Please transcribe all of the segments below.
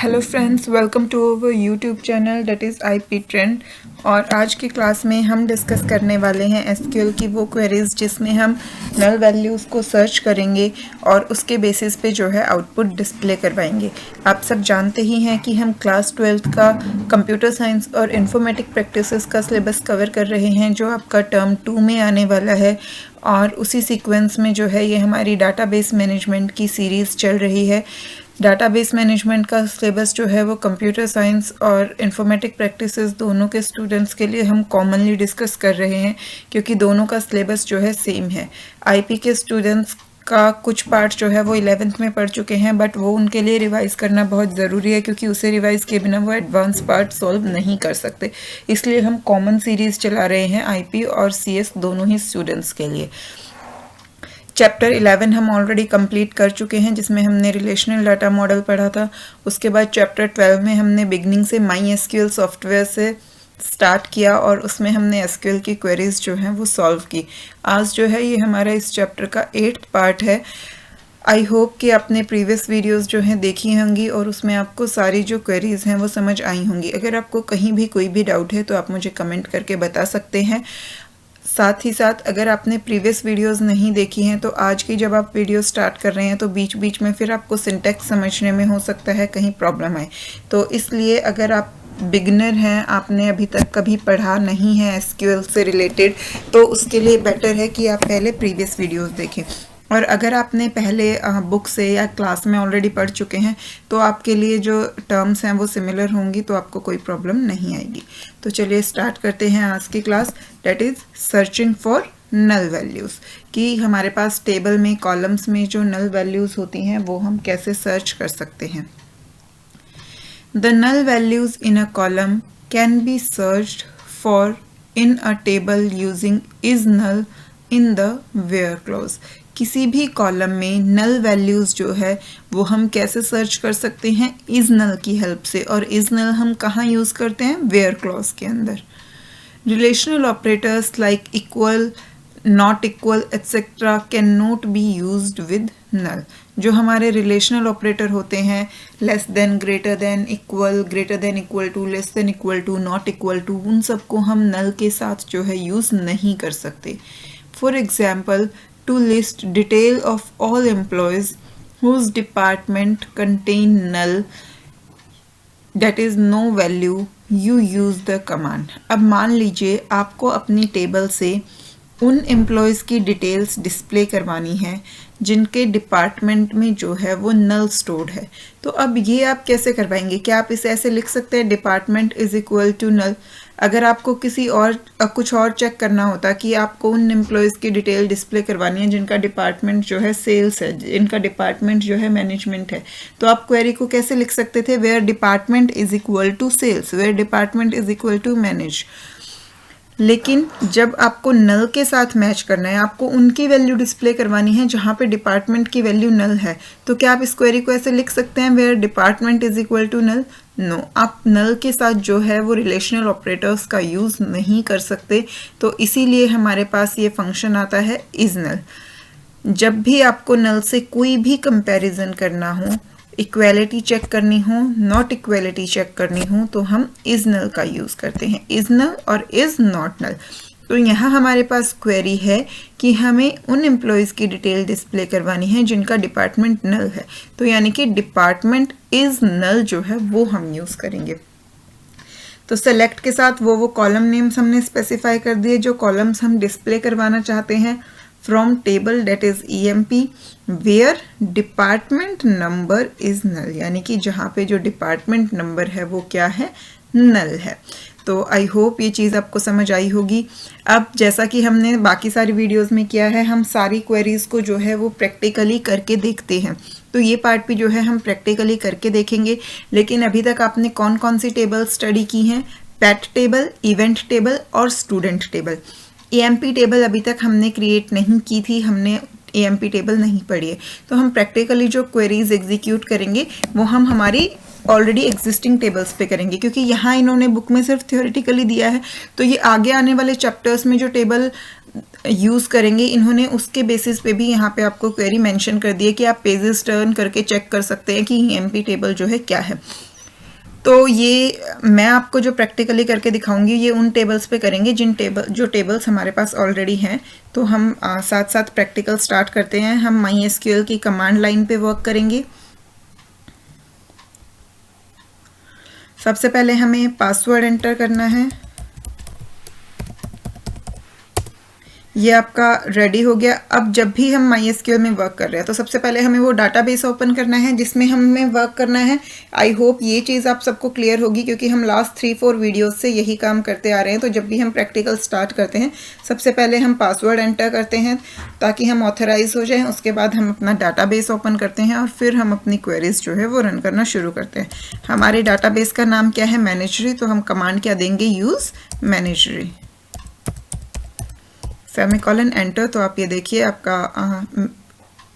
Hello friends, welcome to our YouTube channel that is IP trend. और आज की class में हम डिस्कस करने वाले हैं एसक्यूएल की वो क्वेरीज जिसमें हम नल वैल्यूज़ को सर्च करेंगे और उसके बेसिस पे जो है आउटपुट डिस्प्ले करवाएंगे। आप सब जानते ही हैं कि हम क्लास 12th का कंप्यूटर साइंस और इंफॉर्मेटिक प्रैक्टिसेस का सिलेबस कवर कर रहे हैं जो आपका टर्म 2 में आने वाला है। और उसी सीक्वेंस में जो है ये हमारी डाटाबेस मैनेजमेंट की सीरीज़ चल रही है। डाटाबेस मैनेजमेंट का सिलेबस जो है वो कंप्यूटर साइंस और इंफॉर्मेटिक प्रैक्टिसेस दोनों के स्टूडेंट्स के लिए हम कॉमनली डिस्कस कर रहे हैं क्योंकि दोनों का सिलेबस जो है सेम है। आईपी के स्टूडेंट्स का कुछ पार्ट जो है वो 11th में पढ़ चुके हैं, बट वो उनके लिए रिवाइज़ करना बहुत ज़रूरी है क्योंकि उसे रिवाइज़ किए बिना वो एडवांस पार्ट सॉल्व नहीं कर सकते। इसलिए हम कॉमन सीरीज़ चला रहे हैं आईपी और सीएस दोनों ही स्टूडेंट्स के लिए। चैप्टर 11 हम ऑलरेडी कंप्लीट कर चुके हैं जिसमें हमने रिलेशनल डाटा मॉडल पढ़ा था। उसके बाद चैप्टर 12 में हमने बिगनिंग से माई एसक्यूएल सॉफ्टवेयर से स्टार्ट किया और उसमें हमने एसक्यूएल की क्वेरीज जो हैं वो सॉल्व की। आज जो है ये हमारा इस चैप्टर का 8th पार्ट है। आई होप कि आपने प्रीवियस वीडियोस जो हैं देखी होंगी और उसमें आपको सारी जो क्वेरीज हैं वो समझ आई होंगी। अगर आपको कहीं भी कोई भी डाउट है तो आप मुझे कमेंट करके बता सकते हैं। साथ ही साथ अगर आपने प्रीवियस वीडियोस नहीं देखी हैं तो आज की जब आप वीडियो स्टार्ट कर रहे हैं तो बीच बीच में फिर आपको सिंटैक्स समझने में हो सकता है कहीं प्रॉब्लम आए। तो इसलिए अगर आप बिगनर हैं, आपने अभी तक कभी पढ़ा नहीं है एसक्यूएल से रिलेटेड, तो उसके लिए बेटर है कि आप पहले प्रीवियस वीडियोस देखें। और अगर आपने पहले बुक से या क्लास में ऑलरेडी पढ़ चुके हैं तो आपके लिए जो टर्म्स हैं वो सिमिलर होंगी, तो आपको कोई प्रॉब्लम नहीं आएगी। तो चलिए स्टार्ट करते हैं आज की class, that is searching for null values. कि हमारे पास टेबल में कॉलम्स में जो नल वैल्यूज़ होती हैं वो हम कैसे सर्च कर सकते हैं। The null values in a column can be searched for in a table using is null in the where clause. किसी भी कॉलम में नल वैल्यूज़ जो है वो हम कैसे सर्च कर सकते हैं, इज़ नल की हेल्प से। और इज़ नल हम कहाँ यूज़ करते हैं, वेयर क्लॉज के अंदर। Relational operators like equal, not equal etcetera can not be used with null. जो हमारे रिलेशनल ऑपरेटर होते हैं, less than, greater than, equal, greater than equal to, less than equal to, not equal to, उन सबको हम नल के साथ जो है यूज़ नहीं कर सकते। For example, to list detail of all employees whose department contain null, that is no value, you use the command। अब मान लीजिए आपको अपनी टेबल से उन एम्प्लॉयज़ की डिटेल्स डिस्प्ले करवानी है जिनके डिपार्टमेंट में जो है वो नल स्टोर्ड है। तो अब ये आप कैसे करवाएंगे? क्या आप इसे ऐसे लिख सकते हैं, department is equal to null? अगर आपको किसी और कुछ और चेक करना होता कि आपको उन एम्प्लॉयज़ की डिटेल डिस्प्ले करवानी है जिनका डिपार्टमेंट जो है सेल्स है, जिनका डिपार्टमेंट जो है मैनेजमेंट है, तो आप क्वेरी को कैसे लिख सकते थे, where department is equal to sales, where department is equal to manage. लेकिन जब आपको नल के साथ मैच करना है, आपको उनकी वैल्यू डिस्प्ले करवानी है जहाँ पे डिपार्टमेंट की वैल्यू नल है, तो क्या आप इस क्वेरी को ऐसे लिख सकते हैं, where department is equal to null? No, आप नल के साथ जो है वो रिलेशनल ऑपरेटर्स का यूज़ नहीं कर सकते। तो इसीलिए हमारे पास ये फंक्शन आता है इज़ नल। जब भी आपको नल से कोई भी कंपैरिजन करना हो, इक्वेलिटी चेक करनी हो, नॉट इक्वेलिटी चेक करनी हो, तो हम इज़ नल का यूज़ करते हैं, इज़ नल और इज़ नॉट नल। तो यहाँ हमारे पास क्वेरी है कि हमें उन एम्प्लॉयज़ की डिटेल डिस्प्ले करवानी है जिनका डिपार्टमेंट नल है, तो यानी कि डिपार्टमेंट इज़ नल जो है वो हम यूज़ करेंगे। तो सेलेक्ट के साथ वो कॉलम नेम्स हमने स्पेसिफाई कर दिए जो कॉलम्स हम डिस्प्ले करवाना चाहते हैं। From table that is EMP where department number is null, यानी कि जहाँ पे जो डिपार्टमेंट नंबर है वो क्या है, नल है। तो आई होप ये चीज़ आपको समझ आई होगी। अब जैसा कि हमने बाकी सारी वीडियोस में किया है, हम सारी क्वेरीज को जो है वो प्रैक्टिकली करके देखते हैं। तो ये पार्ट भी जो है हम प्रैक्टिकली करके देखेंगे। लेकिन अभी तक आपने कौन कौन सी टेबल स्टडी की हैं, पैट टेबल, इवेंट टेबल और स्टूडेंट टेबल। EMP टेबल अभी तक हमने क्रिएट नहीं की थी, हमने EMP टेबल नहीं पढ़ी है। तो हम प्रैक्टिकली जो क्वेरीज एग्जीक्यूट करेंगे वो हम हमारी ऑलरेडी एग्जिस्टिंग टेबल्स पे करेंगे, क्योंकि यहाँ इन्होंने बुक में सिर्फ थियोरेटिकली दिया है। तो ये आगे आने वाले चैप्टर्स में जो टेबल यूज़ करेंगे इन्होंने उसके बेसिस पे भी यहाँ पे आपको क्वेरी मेंशन कर दी है कि आप पेजेस टर्न करके चेक कर सकते हैं कि EMP टेबल जो है क्या है। तो ये मैं आपको जो प्रैक्टिकली करके दिखाऊंगी ये उन टेबल्स पे करेंगे जो टेबल्स हमारे पास ऑलरेडी हैं। तो हम साथ साथ प्रैक्टिकल स्टार्ट करते हैं। हम MySQL की कमांड लाइन पे वर्क करेंगे। सबसे पहले हमें पासवर्ड एंटर करना है। ये आपका रेडी हो गया। अब जब भी हम MySQL में वर्क कर रहे हैं तो सबसे पहले हमें वो डाटाबेस ओपन करना है जिसमें हमें वर्क करना है। आई होप ये चीज़ आप सबको क्लियर होगी, क्योंकि हम लास्ट 3-4 वीडियोस से यही काम करते आ रहे हैं। तो जब भी हम प्रैक्टिकल स्टार्ट करते हैं सबसे पहले हम पासवर्ड एंटर करते हैं ताकि हम ऑथराइज हो जाएं। उसके बाद हम अपना डाटाबेस ओपन करते हैं और फिर हम अपनी क्वेरीज जो है वो रन करना शुरू करते हैं। हमारे डाटाबेस का नाम क्या है? मैनेजरी। तो हम कमांड क्या देंगे? Use menagerie, semicolon enter. तो आप ये देखिए आपका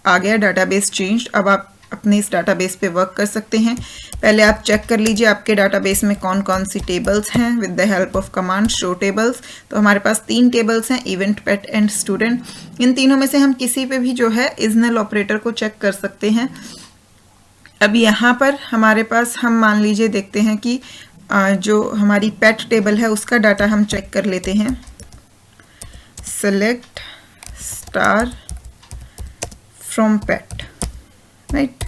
आ गया डाटाबेस चेंज। अब आप अपने इस डाटाबेस पे वर्क कर सकते हैं। पहले आप चेक कर लीजिए आपके डाटाबेस में कौन कौन सी टेबल्स हैं with the help of command show tables. तो हमारे पास 3 टेबल्स हैं, इवेंट, पेट एंड स्टूडेंट। इन तीनों में से हम किसी पे भी जो है इजनल ऑपरेटर को चेक कर सकते हैं। अब यहाँ पर हमारे पास हम मान लीजिए देखते हैं कि जो हमारी पेट टेबल है उसका डाटा हम चेक कर लेते हैं। select star from pet, right.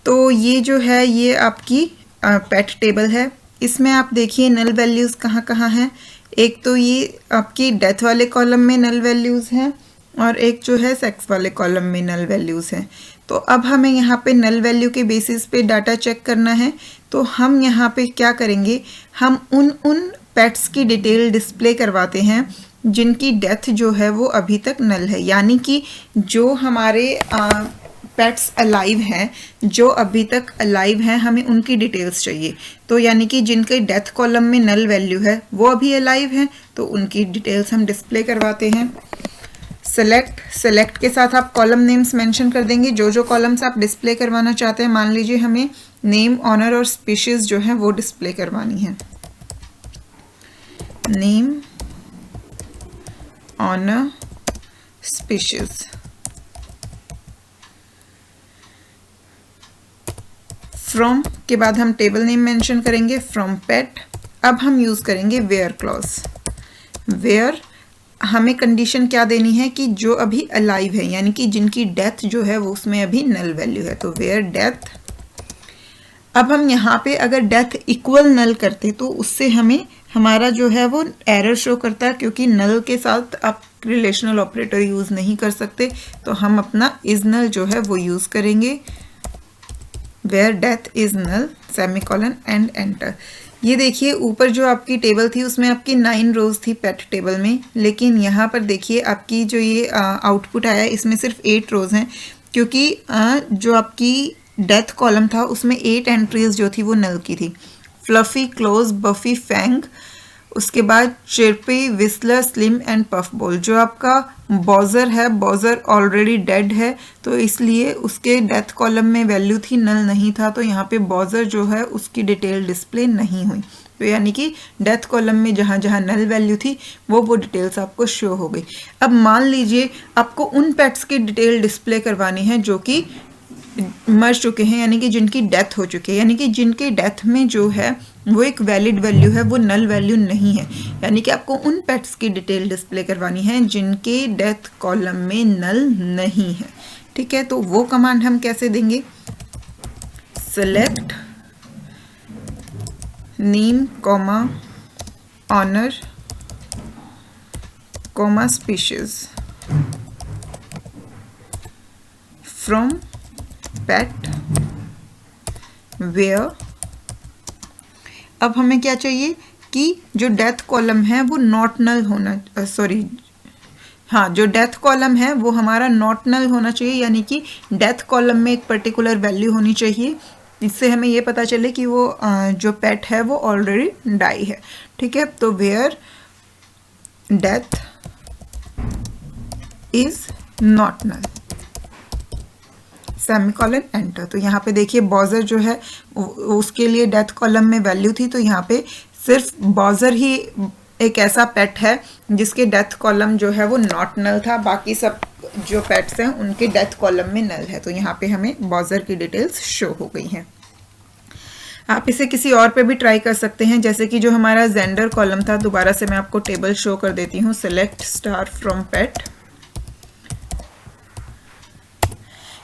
तो ये जो है ये आपकी पेट टेबल है। इसमें आप देखिए नल वैल्यूज़ कहाँ कहाँ हैं। एक तो ये आपकी डेथ वाले कॉलम में नल वैल्यूज़ हैं और एक जो है सेक्स वाले कॉलम में नल वैल्यूज़ हैं। तो अब हमें यहाँ पे नल वैल्यू के बेसिस पे डाटा चेक करना है। तो हम यहाँ पे क्या करेंगे, हम उन पेट्स की डिटेल डिस्प्ले करवाते हैं जिनकी डेथ जो है वो अभी तक नल है, यानी कि जो हमारे पेट्स अलाइव हैं, जो अभी तक अलाइव हैं, हमें उनकी डिटेल्स चाहिए। तो यानी कि जिनके डेथ कॉलम में नल वैल्यू है वो अभी अलाइव हैं, तो उनकी डिटेल्स हम डिस्प्ले करवाते हैं। सेलेक्ट के साथ आप कॉलम नेम्स मेंशन कर देंगे, जो कॉलम्स आप डिस्प्ले करवाना चाहते हैं। मान लीजिए हमें नेम, ऑनर और स्पीशीज जो है वो डिस्प्ले करवानी है। Name, honour, species. फ्रॉम के बाद हम टेबल नेम मेंशन करेंगे, फ्रॉम पेट। अब हम यूज़ करेंगे वेयर क्लॉज। वेयर हमें कंडीशन क्या देनी है कि जो अभी अलाइव है, यानी कि जिनकी डेथ जो है वो उसमें अभी नल वैल्यू है। तो वेयर डेथ। अब हम यहाँ पे अगर डेथ इक्वल नल करते तो उससे हमें हमारा जो है वो एरर शो करता है, क्योंकि नल के साथ आप रिलेशनल ऑपरेटर यूज़ नहीं कर सकते। तो हम अपना इज नल जो है वो यूज़ करेंगे, where death is null, semicolon and enter. ये देखिए ऊपर जो आपकी टेबल थी उसमें आपकी 9 रोज थी पेट टेबल में, लेकिन यहाँ पर देखिए आपकी जो ये आउटपुट आया इसमें सिर्फ 8 रोज हैं, क्योंकि जो आपकी डेथ कॉलम था उसमें 8 एंट्रीज जो थी वो नल की थी। फ्लफी, क्लोज, बफी, फैंग, उसके बाद Chirpy, Whistler, Slim and Puff Ball. जो आपका बॉजर है, बॉजर ऑलरेडी डेड है तो इसलिए उसके डेथ कॉलम में वैल्यू थी, नल नहीं था। तो यहाँ पे बॉजर जो है उसकी डिटेल डिस्प्ले नहीं हुई। तो यानी कि डेथ कॉलम में जहाँ जहाँ नल वैल्यू थी वो डिटेल्स आपको शो हो गई। अब मान लीजिए आपको उन पेट्स की डिटेल डिस्प्ले करवानी है जो कि मर चुके हैं, यानी कि जिनकी डेथ हो चुकी है, यानी कि जिनके डेथ में जो है वो एक वैलिड वैल्यू है, वो नल वैल्यू नहीं है। यानी कि आपको उन पेट्स की डिटेल डिस्प्ले करवानी है जिनके डेथ कॉलम में नल नहीं है। ठीक है, तो वो कमांड हम कैसे देंगे? Select name, comma, owner, comma, species from pet where. अब हमें क्या चाहिए कि जो डेथ कॉलम है वो नॉट नल होना, जो डेथ कॉलम है वो हमारा नॉट नल होना चाहिए, यानी कि डेथ कॉलम में एक पर्टिकुलर वैल्यू होनी चाहिए। इससे हमें ये पता चले कि वो जो पेट है वो ऑलरेडी डाई है। ठीक है, तो where death is not null, semicolon enter. तो यहाँ पे देखिए बॉजर जो है उसके लिए डेथ कॉलम में वैल्यू थी, तो यहाँ पे सिर्फ बॉजर ही एक ऐसा पेट है जिसके डेथ कॉलम जो है वो नॉट नल था, बाकी सब जो पेट्स हैं उनके डेथ कॉलम में नल है। तो यहाँ पे हमें बॉजर की डिटेल्स शो हो गई हैं। आप इसे किसी और पे भी ट्राई कर सकते हैं, जैसे कि जो हमारा जेंडर कॉलम था, दोबारा से मैं आपको टेबल शो कर देती हूँ। सेलेक्ट स्टार फ्रॉम पेट।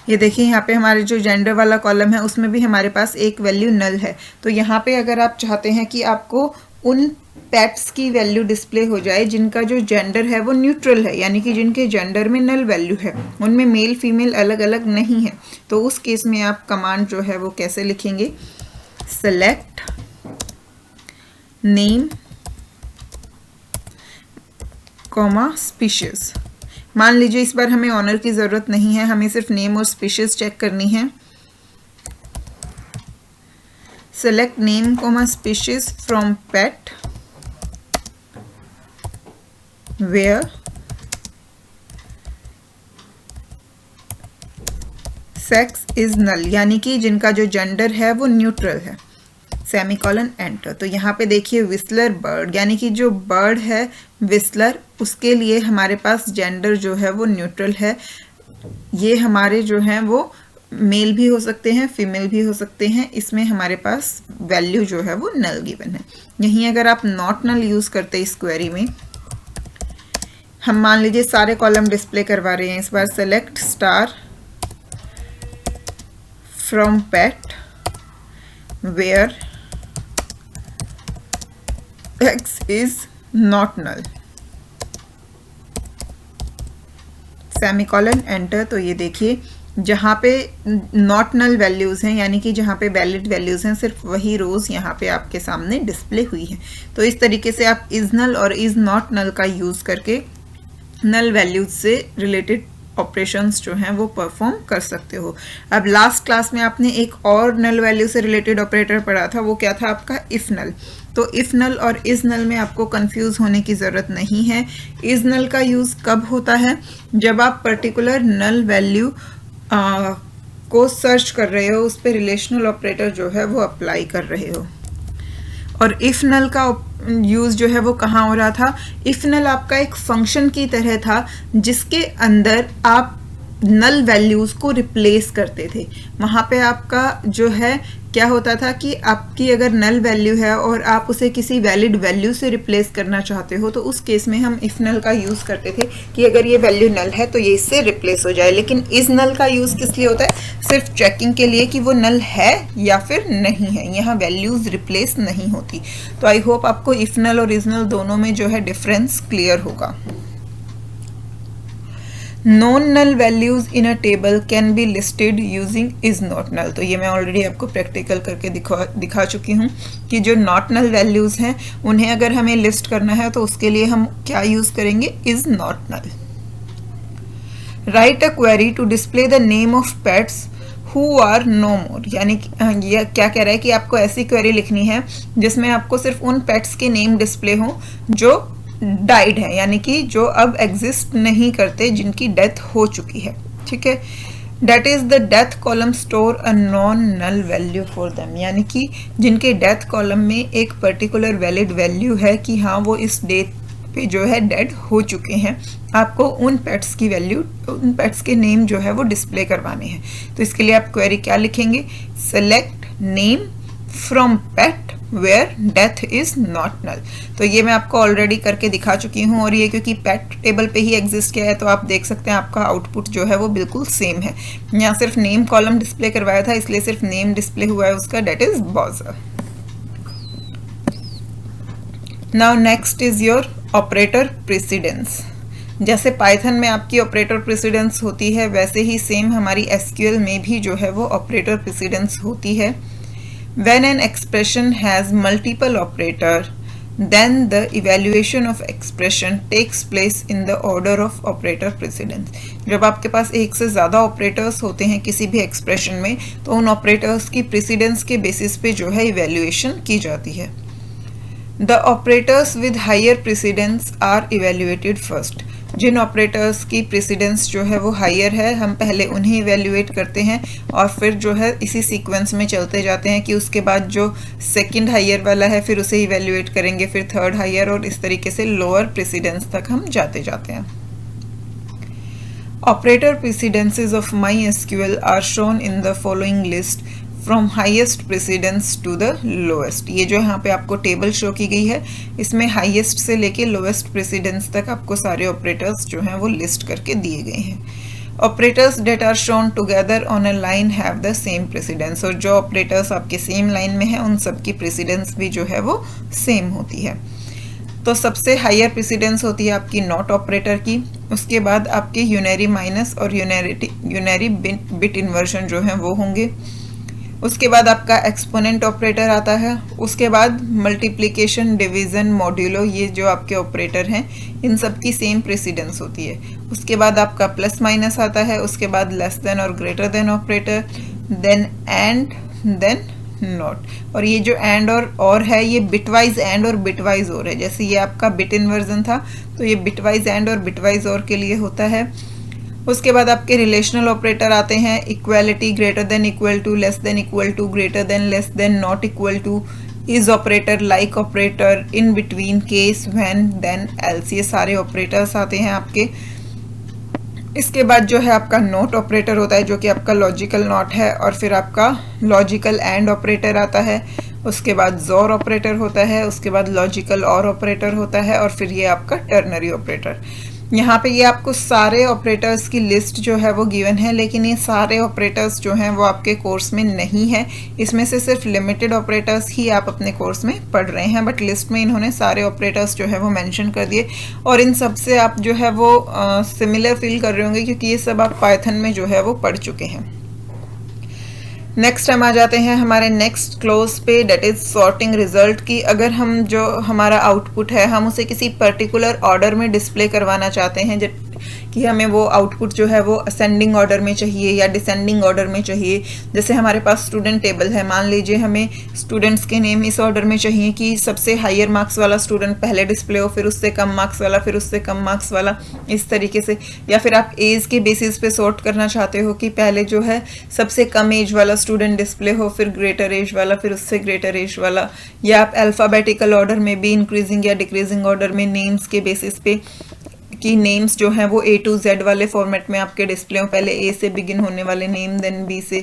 ये देखिए यहाँ पे हमारे जो जेंडर वाला कॉलम है उसमें भी हमारे पास एक वैल्यू नल है। तो यहाँ पे अगर आप चाहते हैं कि आपको उन पेट्स की वैल्यू डिस्प्ले हो जाए जिनका जो जेंडर है वो न्यूट्रल है, यानी कि जिनके जेंडर में नल वैल्यू है, उनमें मेल फीमेल अलग अलग नहीं है, तो उस केस में आप कमांड जो है वो कैसे लिखेंगे? Select name comma species. मान लीजिए इस बार हमें ऑनर की ज़रूरत नहीं है, हमें सिर्फ नेम और स्पीशीज चेक करनी है। Select name comma species from pet where sex is null, यानी कि जिनका जो जेंडर है वो न्यूट्रल है। Semicolon enter. तो यहाँ पे देखिए विस्लर बर्ड, यानी कि जो बर्ड है विस्लर, उसके लिए हमारे पास जेंडर जो है वो न्यूट्रल है। ये हमारे जो हैं वो मेल भी हो सकते हैं, फीमेल भी हो सकते हैं। इसमें हमारे पास वैल्यू जो है वो नल गिवन है। यहीं अगर आप नॉट नल यूज़ करते इस क्वेरी में, हम मान लीजिए सारे कॉलम डिस्प्ले करवा रहे हैं इस बार। Select star from pet where X is not null, semicolon enter. तो ये देखिए जहाँ पे नॉट नल वैल्यूज़ हैं, यानी कि जहाँ पे वैलिड वैल्यूज़ हैं, सिर्फ वही रोज़ यहाँ पे आपके सामने डिस्प्ले हुई हैं। तो इस तरीके से आप इज़ नल और इज़ नॉट नल का यूज़ करके नल वैल्यूज से रिलेटेड ऑपरेशंस जो हैं वो परफॉर्म कर सकते हो। अब लास्ट क्लास में आपने एक और नल वैल्यू से रिलेटेड ऑपरेटर पढ़ा था, वो क्या था आपका? इफ नल। तो इफ नल और इज नल में आपको कंफ्यूज होने की ज़रूरत नहीं है। इज नल का यूज़ कब होता है? जब आप पर्टिकुलर नल वैल्यू को सर्च कर रहे हो, उस पर रिलेशनल ऑपरेटर जो है वो अप्लाई कर रहे हो। और इफ नल का यूज़ जो है वो कहाँ हो रहा था? इफ नल आपका एक फंक्शन की तरह था जिसके अंदर आप नल वैल्यूज़ को रिप्लेस करते थे। वहाँ पे आपका जो है क्या होता था कि आपकी अगर नल वैल्यू है और आप उसे किसी वैलिड वैल्यू से रिप्लेस करना चाहते हो, तो उस केस में हम इफ नल का यूज़ करते थे कि अगर ये वैल्यू नल है तो ये इससे रिप्लेस हो जाए। लेकिन इस नल का यूज़ किस लिए होता है? सिर्फ चेकिंग के लिए कि वो नल है या फिर नहीं है। यहाँ वैल्यूज़ रिप्लेस नहीं होती। तो आई होप आपको इफ नल और इज नल दोनों में जो है डिफरेंस क्लियर होगा। Non null values in a table can be listed using is not null. तो ये मैं ऑलरेडी आपको प्रैक्टिकल करके दिखा चुकी हूँ कि जो नॉट नल वैल्यूज हैं उन्हें अगर हमें लिस्ट करना है तो उसके लिए हम क्या यूज करेंगे? Is not null. Write a query to display the name of pets who are no more, यानी ये क्या कह रहा है कि आपको ऐसी क्वेरी लिखनी है जिसमें आपको सिर्फ उन पेट्स के नेम डिस्प्ले हों जो डाइड है, यानी कि जो अब एग्जिस्ट नहीं करते, जिनकी डेथ हो चुकी है। ठीक है। That is the death column store a non null value for them, यानी कि जिनके डेथ कॉलम में एक पर्टिकुलर वैलिड वैल्यू है कि हाँ वो इस डेट पे जो है डेड हो चुके हैं। आपको उन पेट्स की वैल्यू, उन पेट्स के नेम जो है वो डिस्प्ले करवाने हैं। तो इसके लिए आप क्वेरी क्या लिखेंगे? Select name from pet where death is not null. तो ये मैं आपको ऑलरेडी करके दिखा चुकी हूँ, और ये क्योंकि पेट टेबल पे ही एग्जिस्ट किया है तो आप देख सकते हैं आपका आउटपुट जो है वो बिल्कुल सेम है। यहाँ सिर्फ नेम कॉलम डिस्प्ले करवाया था, इसलिए सिर्फ नेम डिस्प्ले हुआ है उसका, date is Bowser. Now next is your operator precedence. जैसे पाइथन में आपकी ऑपरेटर प्रेसिडेंस होती है, वैसे ही सेम हमारी एसक्यूएल में भी जो है वो ऑपरेटर प्रेसिडेंस होती है। When an expression has multiple operator, then the evaluation of expression takes place in the order of operator precedence. जब आपके पास एक से ज़्यादा ऑपरेटर्स होते हैं किसी भी एक्सप्रेशन में, तो उन ऑपरेटर्स की प्रेसिडेंस के बेसिस पे जो है इवेल्युएशन की जाती है। The operators with higher precedence are evaluated first. जिन ऑपरेटर्स की प्रेसिडेंस जो है वो हायर है, हम पहले उन्हें इवेल्युएट करते हैं और फिर जो है इसी सीक्वेंस में चलते जाते हैं कि उसके बाद जो सेकंड हायर वाला है फिर उसे इवेल्युएट करेंगे, फिर थर्ड हायर, और इस तरीके से लोअर प्रेसिडेंस तक हम जाते जाते हैं। Operator precedences of MySQL are shown in the following list from highest precedence to the lowest. ये जो यहाँ पे आपको टेबल शो की गई है, इसमें हाईएस्ट से लेके लोएस्ट प्रेसिडेंस तक आपको सारे ऑपरेटर्स जो हैं वो लिस्ट करके दिए गए हैं। Operators that are shown together on a line have the same precedence, और जो ऑपरेटर्स आपके सेम लाइन में हैं उन सब की प्रेसिडेंस भी जो है वो सेम होती है। तो सबसे हायर प्रेसिडेंस होती है आपकी नॉट ऑपरेटर की, उसके बाद आपके यूनरी माइनस और यूनरी बिट इन्वर्जन जो है वो होंगे, उसके बाद आपका एक्सपोनेंट ऑपरेटर आता है, उसके बाद मल्टीप्लिकेशन डिवीज़न मॉड्यूलो, ये जो आपके ऑपरेटर हैं इन सब की सेम प्रेसिडेंस होती है। उसके बाद आपका प्लस माइनस आता है, उसके बाद लेस देन और greater than operator, then and, then not. और ये जो एंड और है ये बिटवाइज एंड और बिटवाइज और है। जैसे ये आपका बिट इन्वर्जन था तो ये बिटवाइज एंड और बिटवाइज और के लिए होता है। उसके बाद आपके रिलेशनल ऑपरेटर आते हैं, equality, greater than equal to, less than equal to, greater than, less than, not equal to, is operator, like operator, in between, case, when, then, else, ये सारे ऑपरेटर्स आते हैं आपके। इसके बाद जो है आपका नॉट ऑपरेटर होता है जो कि आपका लॉजिकल नॉट है, और फिर आपका लॉजिकल एंड ऑपरेटर आता है, उसके बाद जोर ऑपरेटर होता है, उसके बाद लॉजिकल और ऑपरेटर होता है, और फिर ये आपका टर्नरी ऑपरेटर। यहाँ पे ये आपको सारे ऑपरेटर्स की लिस्ट जो है वो गिवन है, लेकिन ये सारे ऑपरेटर्स जो हैं वो आपके कोर्स में नहीं है। इसमें से सिर्फ लिमिटेड ऑपरेटर्स ही आप अपने कोर्स में पढ़ रहे हैं, बट लिस्ट में इन्होंने सारे ऑपरेटर्स जो है वो मेंशन कर दिए, और इन सब से आप जो है वो सिमिलर फील कर रहे होंगे क्योंकि ये सब आप पाइथन में जो है वो पढ़ चुके हैं। नेक्स्ट हम आ जाते हैं हमारे नेक्स्ट क्लोज पे, डेट इज सॉर्टिंग रिजल्ट की। अगर हम जो हमारा आउटपुट है हम उसे किसी पर्टिकुलर ऑर्डर में डिस्प्ले करवाना चाहते हैं, कि हमें वो आउटपुट जो है वो असेंडिंग ऑर्डर में चाहिए या डिसेंडिंग ऑर्डर में चाहिए। जैसे हमारे पास स्टूडेंट टेबल है, मान लीजिए हमें स्टूडेंट्स के नेम इस ऑर्डर में चाहिए कि सबसे हायर मार्क्स वाला स्टूडेंट पहले डिस्प्ले हो, फिर उससे कम मार्क्स वाला, फिर उससे कम मार्क्स वाला, इस तरीके से। या फिर आप एज के बेसिस पे सॉर्ट करना चाहते हो कि पहले जो है सबसे कम एज वाला स्टूडेंट डिस्प्ले हो, फिर ग्रेटर एज वाला, फिर उससे ग्रेटर एज वाला। या आप अल्फ़ाबेटिकल ऑर्डर में भी इंक्रीजिंग या डिक्रीजिंग ऑर्डर में नेम्स के बेसिस पे कि नेम्स जो हैं वो A to Z वाले फॉर्मेट में आपके डिस्प्ले हो, पहले A से बिगिन होने वाले नेम, देन B से।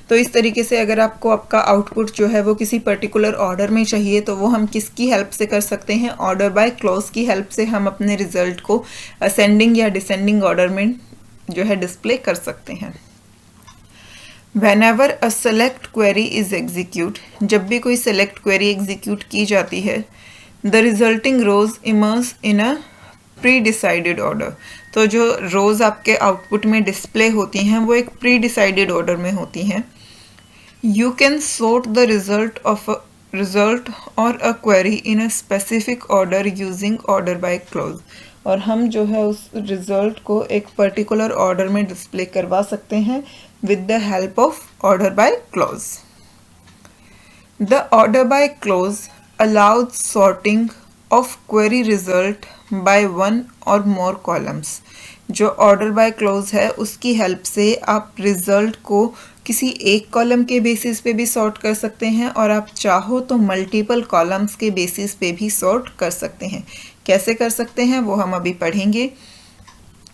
तो इस तरीके से अगर आपको आपका आउटपुट जो है वो किसी पर्टिकुलर ऑर्डर में चाहिए तो वो हम किसकी हेल्प से कर सकते हैं, ऑर्डर बाय क्लॉज की हेल्प से हम अपने रिजल्ट को असेंडिंग या डिसेंडिंग ऑर्डर में जो है डिस्प्ले कर सकते हैं। Whenever a select query is execute, जब भी कोई select query एग्जीक्यूट की जाती है, the resulting rows emerge in a pre decided order. तो जो रोज आपके आउटपुट में डिस्प्ले होती हैं वो एक प्री डिसाइडेड ऑर्डर में होती हैं। You can sort the result of a query in a specific order using order by clause. और हम जो है उस रिजल्ट को एक पर्टिकुलर ऑर्डर में डिस्प्ले करवा सकते हैं with the help of order by clause. The order by clause allowed sorting of query result by one और मोर कॉलम्स। जो ऑर्डर बाय क्लॉज है उसकी हेल्प से आप रिजल्ट को किसी एक कॉलम के बेसिस पे भी सॉर्ट कर सकते हैं, और आप चाहो तो मल्टीपल कॉलम्स के बेसिस पे भी सॉर्ट कर सकते हैं। कैसे कर सकते हैं वो हम अभी पढ़ेंगे।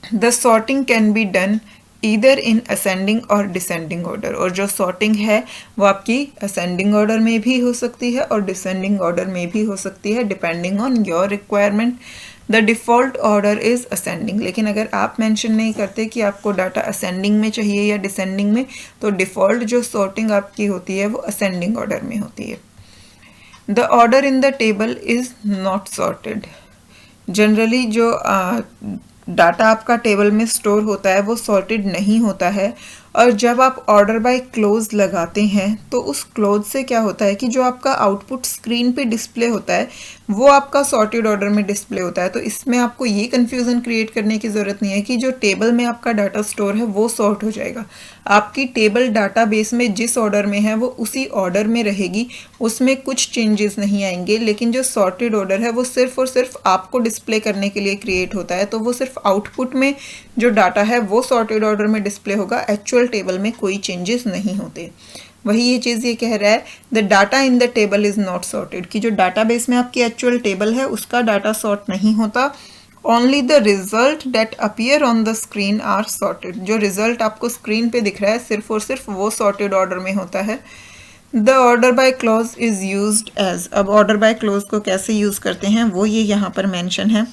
The sorting can be done either in ascending और डिसेंडिंग ऑर्डर। और जो सॉर्टिंग है वो आपकी असेंडिंग ऑर्डर में भी हो सकती है और डिसेंडिंग ऑर्डर में भी हो सकती है, depending on your requirement. The default order is ascending. लेकिन अगर आप मेंशन नहीं करते कि आपको डाटा असेंडिंग में चाहिए या डिसेंडिंग में, तो डिफ़ॉल्ट जो सॉर्टिंग आपकी होती है वो असेंडिंग ऑर्डर में होती है। The order in the table is not sorted. Generally जो डाटा आपका टेबल में स्टोर होता है वो सॉर्टेड नहीं होता है, और जब आप ऑर्डर बाय क्लोज लगाते हैं तो उस क्लोज से क्या होता है कि जो आपका आउटपुट स्क्रीन पे डिस्प्ले होता है वो आपका सॉर्टेड ऑर्डर में डिस्प्ले होता है। तो इसमें आपको ये कन्फ्यूज़न क्रिएट करने की ज़रूरत नहीं है कि जो टेबल में आपका डाटा स्टोर है वो सॉर्ट हो जाएगा। आपकी टेबल डाटाबेस में जिस ऑर्डर में है वो उसी ऑर्डर में रहेगी, उसमें कुछ चेंजेस नहीं आएंगे। लेकिन जो सॉर्टेड ऑर्डर है वो सिर्फ और सिर्फ आपको डिस्प्ले करने के लिए क्रिएट होता है, तो वो सिर्फ आउटपुट में जो डाटा है वो सॉर्टेड ऑर्डर में डिस्प्ले होगा, एक्चुअल टेबल में कोई चेंजेस नहीं होते। वही ये चीज़ ये कह रहा है, the data in the table is not sorted, कि जो डाटाबेस में आपकी एक्चुअल टेबल है उसका डाटा सॉर्ट नहीं होता। Only the result that appear on the screen are sorted. जो रिजल्ट आपको स्क्रीन पे दिख रहा है सिर्फ और सिर्फ वो सॉर्टेड ऑर्डर में होता है। The order by clause is used as. अब ऑर्डर बाय क्लॉज को कैसे यूज़ करते हैं वो ये यहाँ पर मेंशन है।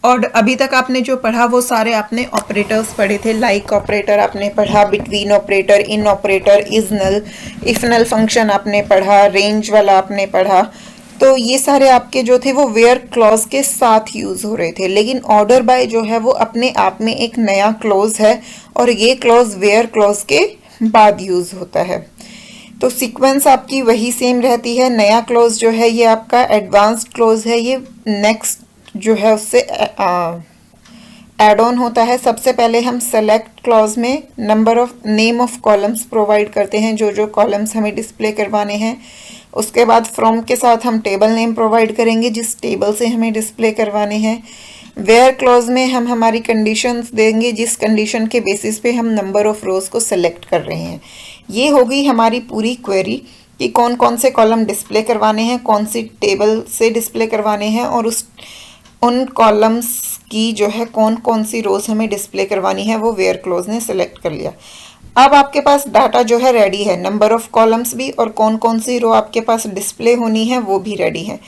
और अभी तक आपने जो पढ़ा वो सारे आपने ऑपरेटर्स पढ़े थे। लाइक ऑपरेटर आपने पढ़ा, between operator, in operator, is null, if null function आपने पढ़ा, रेंज वाला आपने पढ़ा। तो ये सारे आपके जो थे वो वेयर क्लॉज के साथ यूज़ हो रहे थे, लेकिन ऑर्डर बाय जो है वो अपने आप में एक नया क्लॉज है और ये क्लॉज वेयर क्लॉज के बाद यूज़ होता है। तो सीक्वेंस आपकी वही सेम रहती है। नया क्लॉज जो है ये आपका एडवांस्ड क्लॉज है, ये नेक्स्ट जो है उससे एड ऑन होता है। सबसे पहले हम सेलेक्ट क्लॉज में number of name of columns provide करते हैं, जो जो कॉलम्स हमें डिस्प्ले करवाने हैं। उसके बाद फ्रॉम के साथ हम टेबल नेम प्रोवाइड करेंगे जिस टेबल से हमें डिस्प्ले करवाने हैं। वेयर क्लॉज में हम हमारी कंडीशंस देंगे जिस कंडीशन के बेसिस पे हम नंबर ऑफ रोज को सेलेक्ट कर रहे हैं। ये होगी हमारी पूरी क्वेरी कि कौन कौन से कॉलम डिस्प्ले करवाने हैं, कौन सी टेबल से डिस्प्ले करवाने हैं और उन कॉलम्स की जो है कौन कौन सी रोज हमें डिस्प्ले करवानी है वो वेयर क्लॉज ने सेलेक्ट कर लिया। अब आपके पास डाटा जो है रेडी है, नंबर ऑफ कॉलम्स भी और कौन कौन सी रो आपके पास डिस्प्ले होनी है वो भी रेडी है।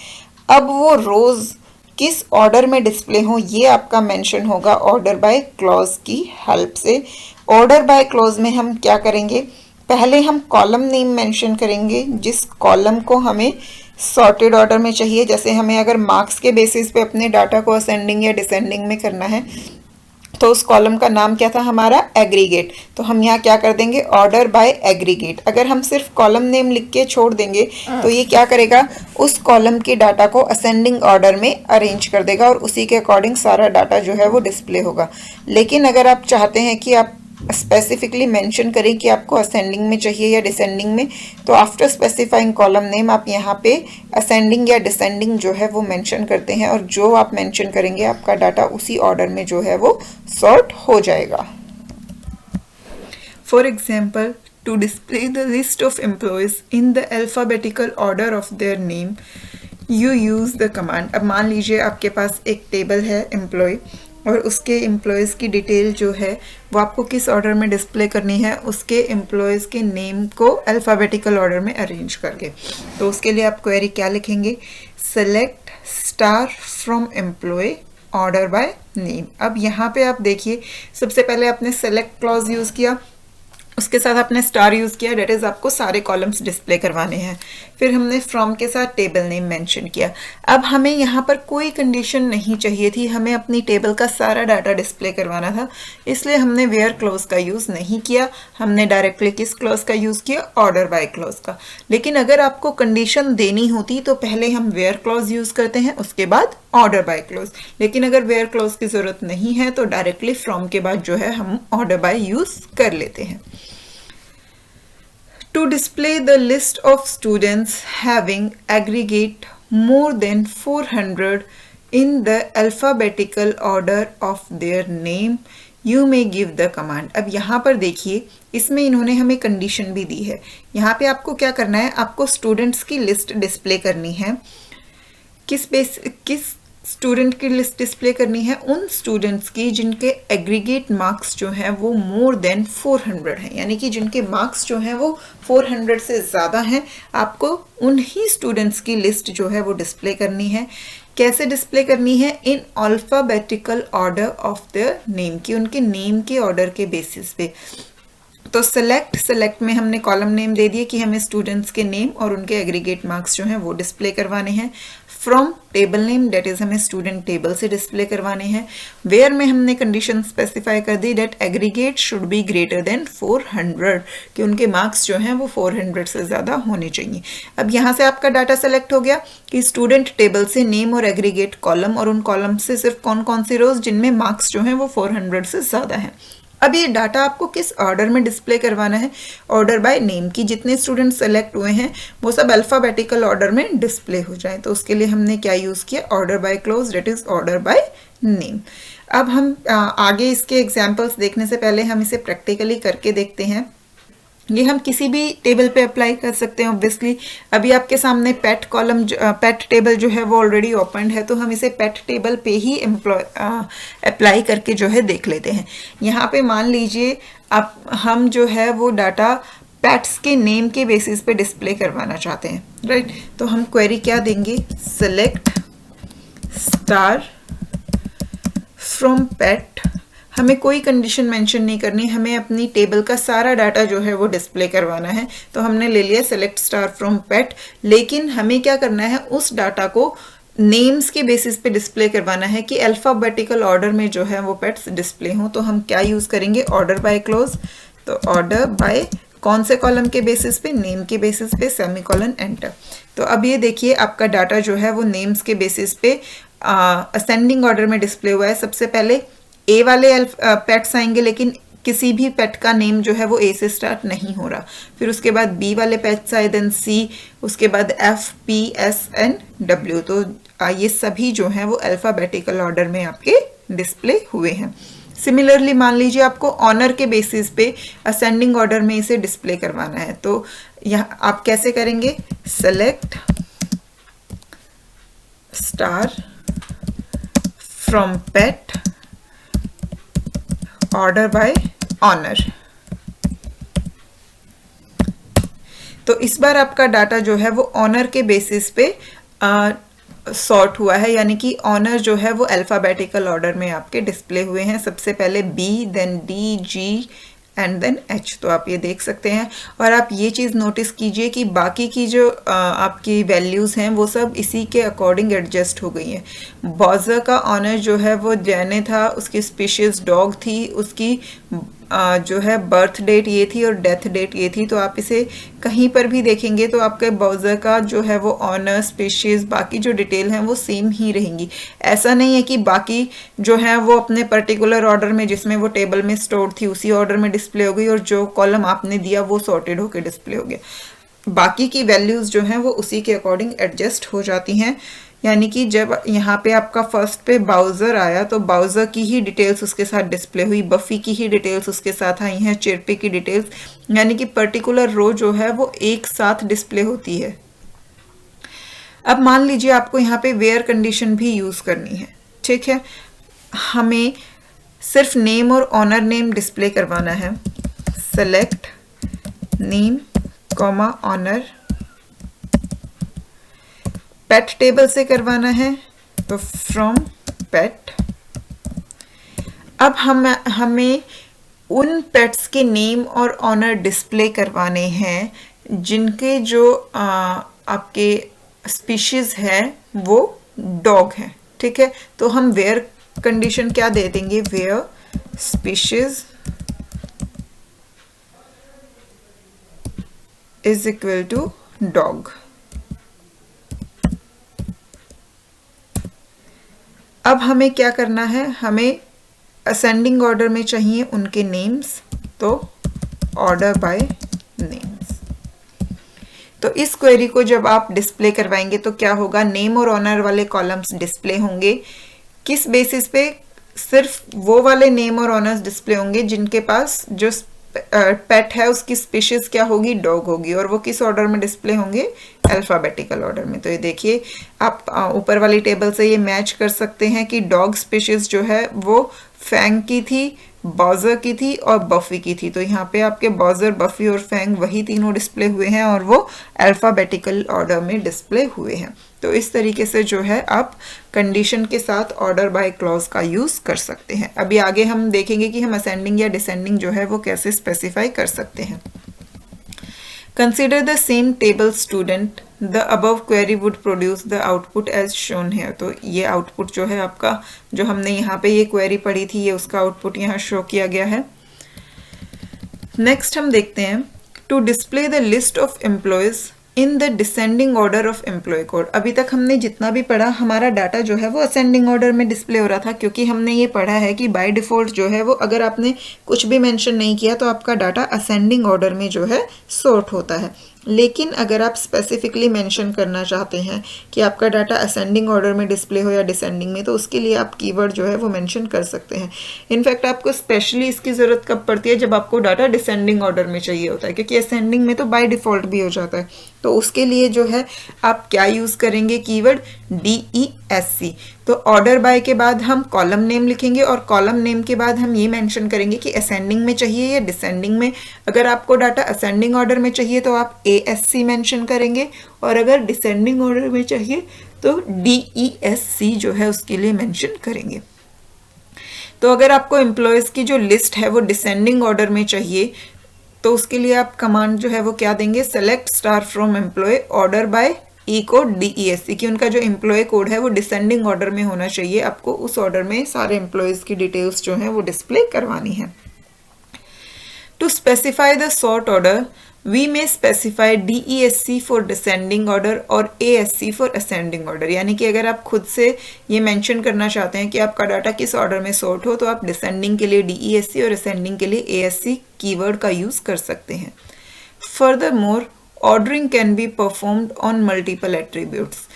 अब वो रोज किस ऑर्डर में डिस्प्ले हो ये आपका मेंशन होगा ऑर्डर बाय क्लॉज की हेल्प से। ऑर्डर बाय क्लॉज में हम क्या करेंगे, पहले हम कॉलम नेम मेंशन करेंगे जिस कॉलम को हमें सॉर्टेड ऑर्डर में चाहिए। जैसे हमें अगर मार्क्स के बेसिस पे अपने डाटा को असेंडिंग या डिसेंडिंग में करना है तो उस कॉलम का नाम क्या था हमारा, एग्रीगेट। तो हम यहाँ क्या कर देंगे, ऑर्डर बाय एग्रीगेट। अगर हम सिर्फ कॉलम नेम लिख के छोड़ देंगे तो ये क्या करेगा, उस कॉलम के डाटा को असेंडिंग ऑर्डर में अरेंज कर देगा और उसी के अकॉर्डिंग सारा डाटा जो है वो डिस्प्ले होगा। लेकिन अगर आप चाहते हैं कि आप स्पेसिफिकली मेंशन करें कि आपको असेंडिंग में चाहिए या डिसेंडिंग में, तो आफ्टर स्पेसिफाइंग कॉलम नेम आप यहाँ पे असेंडिंग या डिसेंडिंग जो है वो मेंशन करते हैं और जो आप मेंशन करेंगे आपका डाटा उसी ऑर्डर में जो है वो सॉर्ट हो जाएगा। For example, to display the list of employees in the alphabetical order of their name you use the command. अब मान लीजिए आपके पास एक टेबल है एम्प्लॉय और उसके एम्प्लॉयज़ की डिटेल जो है वो आपको किस ऑर्डर में डिस्प्ले करनी है, उसके एम्प्लॉयज़ के नेम को अल्फ़ाबेटिकल ऑर्डर में अरेंज करके। तो उसके लिए आप क्वेरी क्या लिखेंगे, select star from employ order by name. अब यहाँ पे आप देखिए सबसे पहले आपने सेलेक्ट क्लॉज यूज़ किया, उसके साथ आपने स्टार यूज़ किया, डेट इज़ आपको सारे कॉलम्स डिस्प्ले करवाने हैं। फिर हमने फ्रॉम के साथ टेबल नेम मेंशन किया। अब हमें यहाँ पर कोई कंडीशन नहीं चाहिए थी, हमें अपनी टेबल का सारा डाटा डिस्प्ले करवाना था, इसलिए हमने वेयर क्लॉज का यूज़ नहीं किया। हमने डायरेक्टली किस क्लॉज का यूज़ किया, ऑर्डर बाय क्लॉज का। लेकिन अगर आपको कंडीशन देनी होती तो पहले हम वेयर क्लॉज यूज़ करते हैं, उसके बाद ऑर्डर बाय क्लॉज। लेकिन अगर वेयर क्लॉज की ज़रूरत नहीं है तो डायरेक्टली फ्रॉम के बाद जो है हम ऑर्डर बाय यूज़ कर लेते हैं। To display the list of students having aggregate more than 400 in the alphabetical order of their name, you may give the command। अब यहाँ पर देखिए इसमें इन्होंने हमें कंडीशन भी दी है। यहाँ पे आपको क्या करना है, आपको स्टूडेंट्स की लिस्ट डिस्प्ले करनी है। किस स्टूडेंट की लिस्ट डिस्प्ले करनी है, उन स्टूडेंट्स की जिनके एग्रीगेट मार्क्स जो हैं वो मोर देन 400 हैं, यानी कि जिनके मार्क्स जो हैं वो 400 से ज़्यादा हैं। आपको उन्हीं स्टूडेंट्स की लिस्ट जो है वो डिस्प्ले करनी है। कैसे डिस्प्ले करनी है, in alphabetical order of the name, की उनके नेम के ऑर्डर के बेसिस पे। तो सेलेक्ट में हमने कॉलम नेम दे दिए कि हमें स्टूडेंट्स के नेम और उनके एग्रीगेट मार्क्स जो हैं वो डिस्प्ले करवाने हैं। From table name, date is हमें स्टूडेंट टेबल से डिस्प्ले करवाने हैं। वेयर में हमने कंडीशन स्पेसिफाई कर दी date aggregate should be greater than 400, कि उनके मार्क्स जो हैं वो 400 से ज़्यादा होने चाहिए। अब यहाँ से आपका डाटा सेलेक्ट हो गया कि स्टूडेंट टेबल से नेम और एग्रीगेट कॉलम, और उन कॉलम से सिर्फ कौन कौन सी रोज जिनमें मार्क्स जो हैं वो 400 से ज़्यादा हैं। अब ये डाटा आपको किस ऑर्डर में डिस्प्ले करवाना है, ऑर्डर बाय नेम, की जितने स्टूडेंट सेलेक्ट हुए हैं वो सब अल्फ़ाबेटिकल ऑर्डर में डिस्प्ले हो जाए। तो उसके लिए हमने क्या यूज़ किया, order by clause, that is order by name. अब हम आगे इसके एग्जांपल्स देखने से पहले हम इसे प्रैक्टिकली करके देखते हैं। ये हम किसी भी टेबल पे अप्लाई कर सकते हैं ऑब्वियसली। अभी आपके सामने पेट कॉलम, पेट टेबल जो है वो ऑलरेडी ओपन है, तो हम इसे पेट टेबल पे ही अप्लाई करके जो है देख लेते हैं। यहाँ पे मान लीजिए आप हम जो है वो डाटा पेट्स के नेम के बेसिस पे डिस्प्ले करवाना चाहते हैं, राइट। तो हम क्वेरी क्या देंगे, सेलेक्ट स्टार फ्रॉम पेट। हमें कोई कंडीशन मेंशन नहीं करनी, हमें अपनी टेबल का सारा डाटा जो है वो डिस्प्ले करवाना है। तो हमने ले लिया सेलेक्ट स्टार फ्रॉम पेट, लेकिन हमें क्या करना है, उस डाटा को नेम्स के बेसिस पे डिस्प्ले करवाना है कि अल्फाबेटिकल ऑर्डर में जो है वो पेट्स डिस्प्ले हों। तो हम क्या यूज़ करेंगे, ऑर्डर बाय क्लोज। तो ऑर्डर बाय कौन से कॉलम के बेसिस पे, नेम के बेसिस पे, सेमीकोलन एंटर। तो अब ये देखिए आपका डाटा जो है वो नेम्स के बेसिस पे असेंडिंग ऑर्डर में डिस्प्ले हुआ है। सबसे पहले ए वाले पेट्स आएंगे, लेकिन किसी भी पेट का नेम जो है वो ए से स्टार्ट नहीं हो रहा। फिर उसके बाद बी वाले पेट्स आए, देन सी, उसके बाद F, P, S and W. तो ये सभी जो हैं वो अल्फाबेटिकल ऑर्डर में आपके डिस्प्ले हुए हैं। सिमिलरली मान लीजिए आपको ऑनर के बेसिस पे असेंडिंग ऑर्डर में इसे डिस्प्ले करवाना है। तो यहाँ आप कैसे करेंगे, select star from pet, order bye honour. तो इस बार आपका डाटा जो है वो ऑनर के बेसिस पे सॉर्ट हुआ है, यानी कि ऑनर जो है वो अल्फाबेटिकल ऑर्डर में आपके डिस्प्ले हुए हैं। सबसे पहले B, then D, G and then H. तो आप ये देख सकते हैं। और आप ये चीज़ नोटिस कीजिए कि बाकी की जो आपकी वैल्यूज़ हैं वो सब इसी के अकॉर्डिंग एडजस्ट हो गई हैं। बॉजर का ऑनर जो है वो जैने था, उसकी स्पीशीज़ डॉग थी, उसकी जो है बर्थ डेट ये थी और डेथ डेट ये थी। तो आप इसे कहीं पर भी देखेंगे तो आपके बॉजर का जो है वो ऑनर, स्पीशीज़, बाकी जो डिटेल हैं वो सेम ही रहेंगी। ऐसा नहीं है कि बाकी जो है वो अपने पर्टिकुलर ऑर्डर में जिसमें वो टेबल में स्टोर थी उसी ऑर्डर में डिस्प्ले हो गई और जो कॉलम आपने दिया वो सॉर्टेड होकर डिस्प्ले हो गया। बाकी की वैल्यूज़ जो हैं वो उसी के अकॉर्डिंग एडजस्ट हो जाती हैं। यानी कि जब यहाँ पे आपका फर्स्ट पे बाउज़र आया तो बाउज़र की ही डिटेल्स उसके साथ डिस्प्ले हुई, बफ़ी की ही डिटेल्स उसके साथ आई हैं, चिरपी की डिटेल्स, यानी कि पर्टिकुलर रो जो है वो एक साथ डिस्प्ले होती है। अब मान लीजिए आपको यहाँ पे वेयर कंडीशन भी यूज़ करनी है, ठीक है। हमें सिर्फ नेम और ऑनर नेम डिस्प्ले करवाना है। सेलेक्ट नेम कॉमा ऑनर, पेट टेबल से करवाना है तो फ्रॉम पेट। अब हमें उन पेट्स के नेम और ऑनर डिस्प्ले करवाने हैं जिनके जो आपके स्पीशीज है वो डॉग है, ठीक है। तो हम वेयर कंडीशन क्या दे देंगे, where species is equal to dog. अब हमें क्या करना है, हमें असेंडिंग ऑर्डर में चाहिए उनके नेम्स, तो ऑर्डर बाय नेम्स। तो इस क्वेरी को जब आप डिस्प्ले करवाएंगे तो क्या होगा, नेम और ऑनर वाले कॉलम्स डिस्प्ले होंगे। किस बेसिस पे, सिर्फ वो वाले नेम और ऑनर्स डिस्प्ले होंगे जिनके पास जो पेट है उसकी स्पीशीज क्या होगी, डॉग होगी, और वो किस ऑर्डर में डिस्प्ले होंगे, अल्फाबेटिकल ऑर्डर में। तो ये देखिए आप ऊपर वाली टेबल से ये मैच कर सकते हैं कि डॉग स्पीशीज जो है वो फैंग की थी, बॉजर की थी और बफी की थी। तो यहाँ पे आपके बॉजर, बफी और फैंग वही तीनों डिस्प्ले हुए हैं और वो अल्फाबेटिकल ऑर्डर में डिस्प्ले हुए हैं। तो इस तरीके से जो है आप कंडीशन के साथ ऑर्डर बाय क्लॉज का यूज़ कर सकते हैं। अभी आगे हम देखेंगे कि हम असेंडिंग या डिसेंडिंग जो है वो कैसे स्पेसिफाई कर सकते हैं। Consider the same table student. The above query would produce the output as shown here. तो ये आउटपुट जो है आपका, जो हमने यहाँ पे ये क्वेरी पढ़ी थी, ये उसका आउटपुट यहाँ शो किया गया है। नेक्स्ट हम देखते हैं to display the list of employees in the descending order of employee code. अभी तक हमने जितना भी पढ़ा हमारा डाटा जो है वो असेंडिंग ऑर्डर में डिस्प्ले हो रहा था, क्योंकि हमने ये पढ़ा है कि बाय डिफ़ॉल्ट जो है वो अगर आपने कुछ भी मेंशन नहीं किया तो आपका डाटा असेंडिंग ऑर्डर में जो है सॉर्ट होता है। लेकिन अगर आप स्पेसिफिकली मेंशन करना चाहते हैं कि आपका डाटा असेंडिंग ऑर्डर में डिस्प्ले हो या डिसेंडिंग में, तो उसके लिए आप कीवर्ड जो है वो मेंशन कर सकते हैं। इनफैक्ट आपको स्पेशली इसकी ज़रूरत कब पड़ती है, जब आपको डाटा डिसेंडिंग ऑर्डर में चाहिए होता है, क्योंकि असेंडिंग में तो बाय डिफ़ॉल्ट भी हो जाता है। तो उसके लिए जो है आप क्या यूज़ करेंगे, कीवर्ड DESC। तो ऑर्डर बाय के बाद हम कॉलम नेम लिखेंगे और कॉलम नेम के बाद हम ये मेंशन करेंगे कि असेंडिंग में चाहिए या डिसेंडिंग में। अगर आपको डाटा असेंडिंग ऑर्डर में चाहिए तो आप ASC मेंशन करेंगे और अगर डिसेंडिंग ऑर्डर में चाहिए तो DESC जो है उसके लिए मेंशन करेंगे। तो अगर आपको एम्प्लॉयज़ की जो लिस्ट है वो डिसेंडिंग ऑर्डर में चाहिए तो उसके लिए आप कमांड जो है वो क्या देंगे, select star from employ order by E code DESC कि उनका जो एम्प्लॉय कोड है वो डिसेंडिंग ऑर्डर में होना चाहिए। आपको उस ऑर्डर में सारे एम्प्लॉयज़ की डिटेल्स जो हैं वो डिस्प्ले करवानी है। To specify the sort order we में specify DESC for descending order और ASC फॉर असेंडिंग ऑर्डर। यानी कि अगर आप खुद से ये मेंशन करना चाहते हैं कि आपका डाटा किस ऑर्डर में सॉर्ट हो तो आप डिसेंडिंग के लिए DESC और असेंडिंग के लिए ASC कीवर्ड का यूज़ कर सकते हैं। Furthermore ordering can be performed on multiple attributes.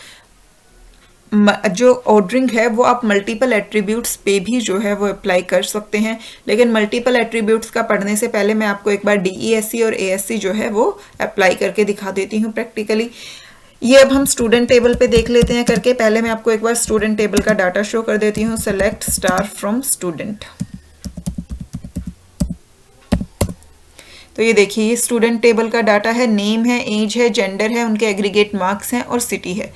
जो ऑर्डरिंग है वो आप मल्टीपल एट्रीब्यूट्स पे भी जो है वो अप्लाई कर सकते हैं, लेकिन मल्टीपल एट्रीब्यूट्स का पढ़ने से पहले मैं आपको एक बार DESC और ASC जो है वो अप्लाई करके दिखा देती हूँ प्रैक्टिकली। ये अब हम स्टूडेंट टेबल पे देख लेते हैं करके। पहले मैं आपको एक बार स्टूडेंट टेबल का डाटा शो कर देती हूँ। Select star from student. तो ये देखिए ये स्टूडेंट टेबल का डाटा है, नेम है, एज है, जेंडर है, उनके एग्रीगेट मार्क्स हैं और सिटी है।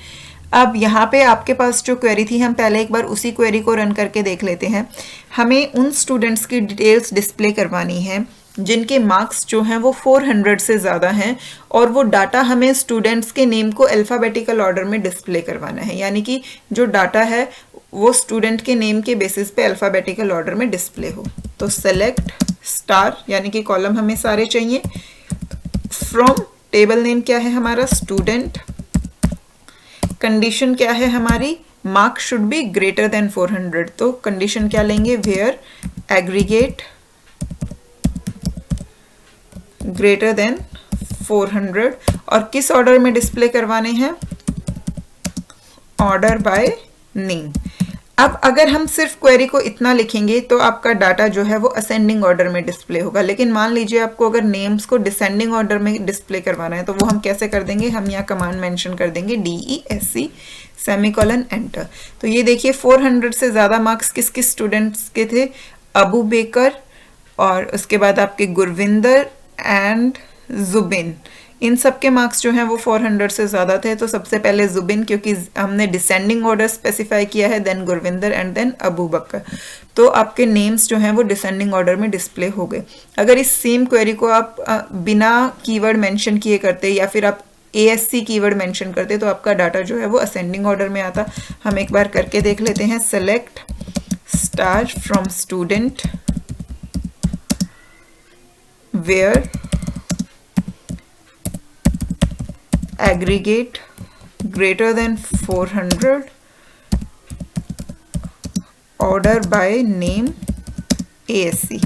अब यहाँ पे आपके पास जो क्वेरी थी हम पहले एक बार उसी क्वेरी को रन करके देख लेते हैं। हमें उन स्टूडेंट्स की डिटेल्स डिस्प्ले करवानी है जिनके मार्क्स जो हैं वो 400 से ज़्यादा हैं और वो डाटा हमें स्टूडेंट्स के नेम को अल्फ़ाबेटिकल ऑर्डर में डिस्प्ले करवाना है। यानी कि जो डाटा है वो स्टूडेंट के नेम के बेसिस पे अल्फ़ाबेटिकल ऑर्डर में डिस्प्ले हो। तो सेलेक्ट स्टार यानी कि कॉलम हमें सारे चाहिए। फ्रॉम टेबल नेम क्या है हमारा, स्टूडेंट। कंडीशन क्या है हमारी, mark should be greater than 400। तो कंडीशन क्या लेंगे, वेयर एग्रीगेट ग्रेटर देन 400 और किस ऑर्डर में डिस्प्ले करवाने हैं, ऑर्डर बाय नेम। अब अगर हम सिर्फ क्वेरी को इतना लिखेंगे तो आपका डाटा जो है वो असेंडिंग ऑर्डर में डिस्प्ले होगा, लेकिन मान लीजिए आपको अगर नेम्स को डिसेंडिंग ऑर्डर में डिस्प्ले करवाना है तो वो हम कैसे कर देंगे, हम यहाँ कमांड मेंशन कर देंगे DESC सेमीकोलन एंटर। तो ये देखिए 400 से ज़्यादा मार्क्स किस किस स्टूडेंट्स के थे, अबू बेकर और उसके बाद आपके गुरविंदर एंड जुबिन, इन सब के मार्क्स जो हैं वो 400 से ज़्यादा थे। तो सबसे पहले जुबिन क्योंकि हमने डिसेंडिंग ऑर्डर स्पेसिफाई किया है, then Gurvinder and then Abu Bakr. तो आपके नेम्स जो हैं वो डिसेंडिंग ऑर्डर में डिस्प्ले हो गए। अगर इस सेम क्वेरी को आप बिना कीवर्ड मेंशन किए करते या फिर आप ASC कीवर्ड मेंशन करते तो आपका डाटा जो है वो असेंडिंग ऑर्डर में आता। हम एक बार करके देख लेते हैं। Select star from student where aggregate greater than 400 order by name ASC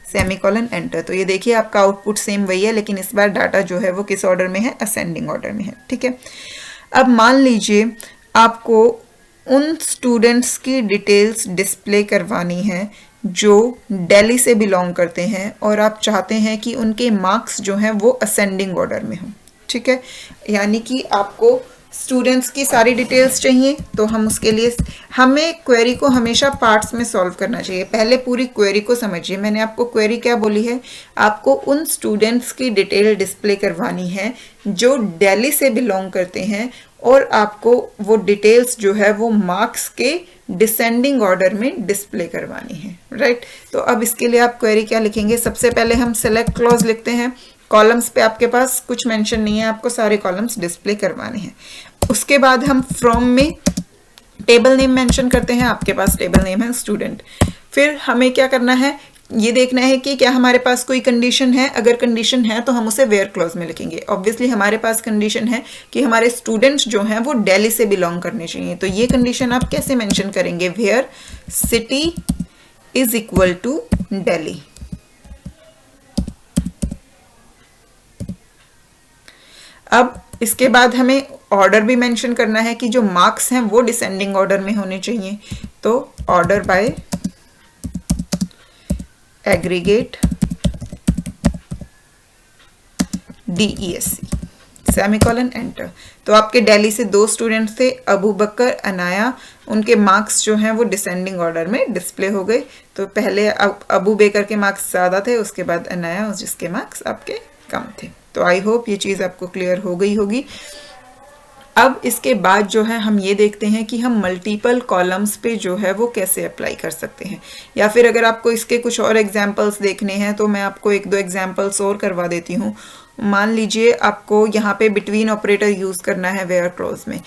semicolon enter. तो ये देखिए आपका आउटपुट सेम वही है, लेकिन इस बार डाटा जो है वो किस ऑर्डर में है, असेंडिंग ऑर्डर में है। ठीक है, अब मान लीजिए आपको उन स्टूडेंट्स की डिटेल्स डिस्प्ले करवानी है जो दिल्ली से बिलोंग करते हैं और आप चाहते हैं कि उनके मार्क्स जो हैं वो असेंडिंग ऑर्डर में हों। ठीक है, यानी कि आपको स्टूडेंट्स की सारी डिटेल्स चाहिए तो हम उसके लिए हमें क्वेरी को हमेशा पार्ट्स में सॉल्व करना चाहिए। पहले पूरी क्वेरी को समझिए। मैंने आपको क्वेरी क्या बोली है, आपको उन स्टूडेंट्स की डिटेल डिस्प्ले करवानी है जो दिल्ली से बिलोंग करते हैं और आपको वो डिटेल्स जो है वो मार्क्स के डिसेंडिंग ऑर्डर में डिस्प्ले करवानी है। राइट, तो अब इसके लिए आप क्वेरी क्या लिखेंगे, सबसे पहले हम सेलेक्ट क्लॉज लिखते हैं। कॉलम्स पे आपके पास कुछ मेंशन नहीं है, आपको सारे कॉलम्स डिस्प्ले करवाने हैं। उसके बाद हम फ्रॉम में टेबल नेम मेंशन करते हैं, आपके पास टेबल नेम है स्टूडेंट। फिर हमें क्या करना है, ये देखना है कि क्या हमारे पास कोई कंडीशन है। अगर कंडीशन है तो हम उसे वेयर क्लॉज में लिखेंगे। ऑब्वियसली हमारे पास कंडीशन है कि हमारे स्टूडेंट्स जो हैं वो दिल्ली से बिलोंग करने चाहिए। तो ये कंडीशन आप कैसे मेंशन करेंगे, where city is equal to Delhi. अब इसके बाद हमें ऑर्डर भी मेंशन करना है कि जो मार्क्स हैं वो डिसेंडिंग ऑर्डर में होने चाहिए। तो order by aggregate DESC semicolon enter. तो आपके दिल्ली से 2 स्टूडेंट्स थे, अबू बकर अनाया उनके मार्क्स जो हैं वो डिसेंडिंग ऑर्डर में डिस्प्ले हो गए। तो पहले अबू बेकर के मार्क्स ज़्यादा थे, उसके बाद अनाया जिसके मार्क्स आपके कम थे। तो आई होप ये चीज़ आपको क्लियर हो गई होगी। अब इसके बाद जो है हम ये देखते हैं कि हम मल्टीपल कॉलम्स पे जो है वो कैसे अप्लाई कर सकते हैं, या फिर अगर आपको इसके कुछ और एग्जांपल्स देखने हैं तो मैं आपको एक दो एग्जांपल्स और करवा देती हूँ। मान लीजिए आपको यहाँ पे बिटवीन ऑपरेटर यूज़ करना है वेयर क्लॉज में।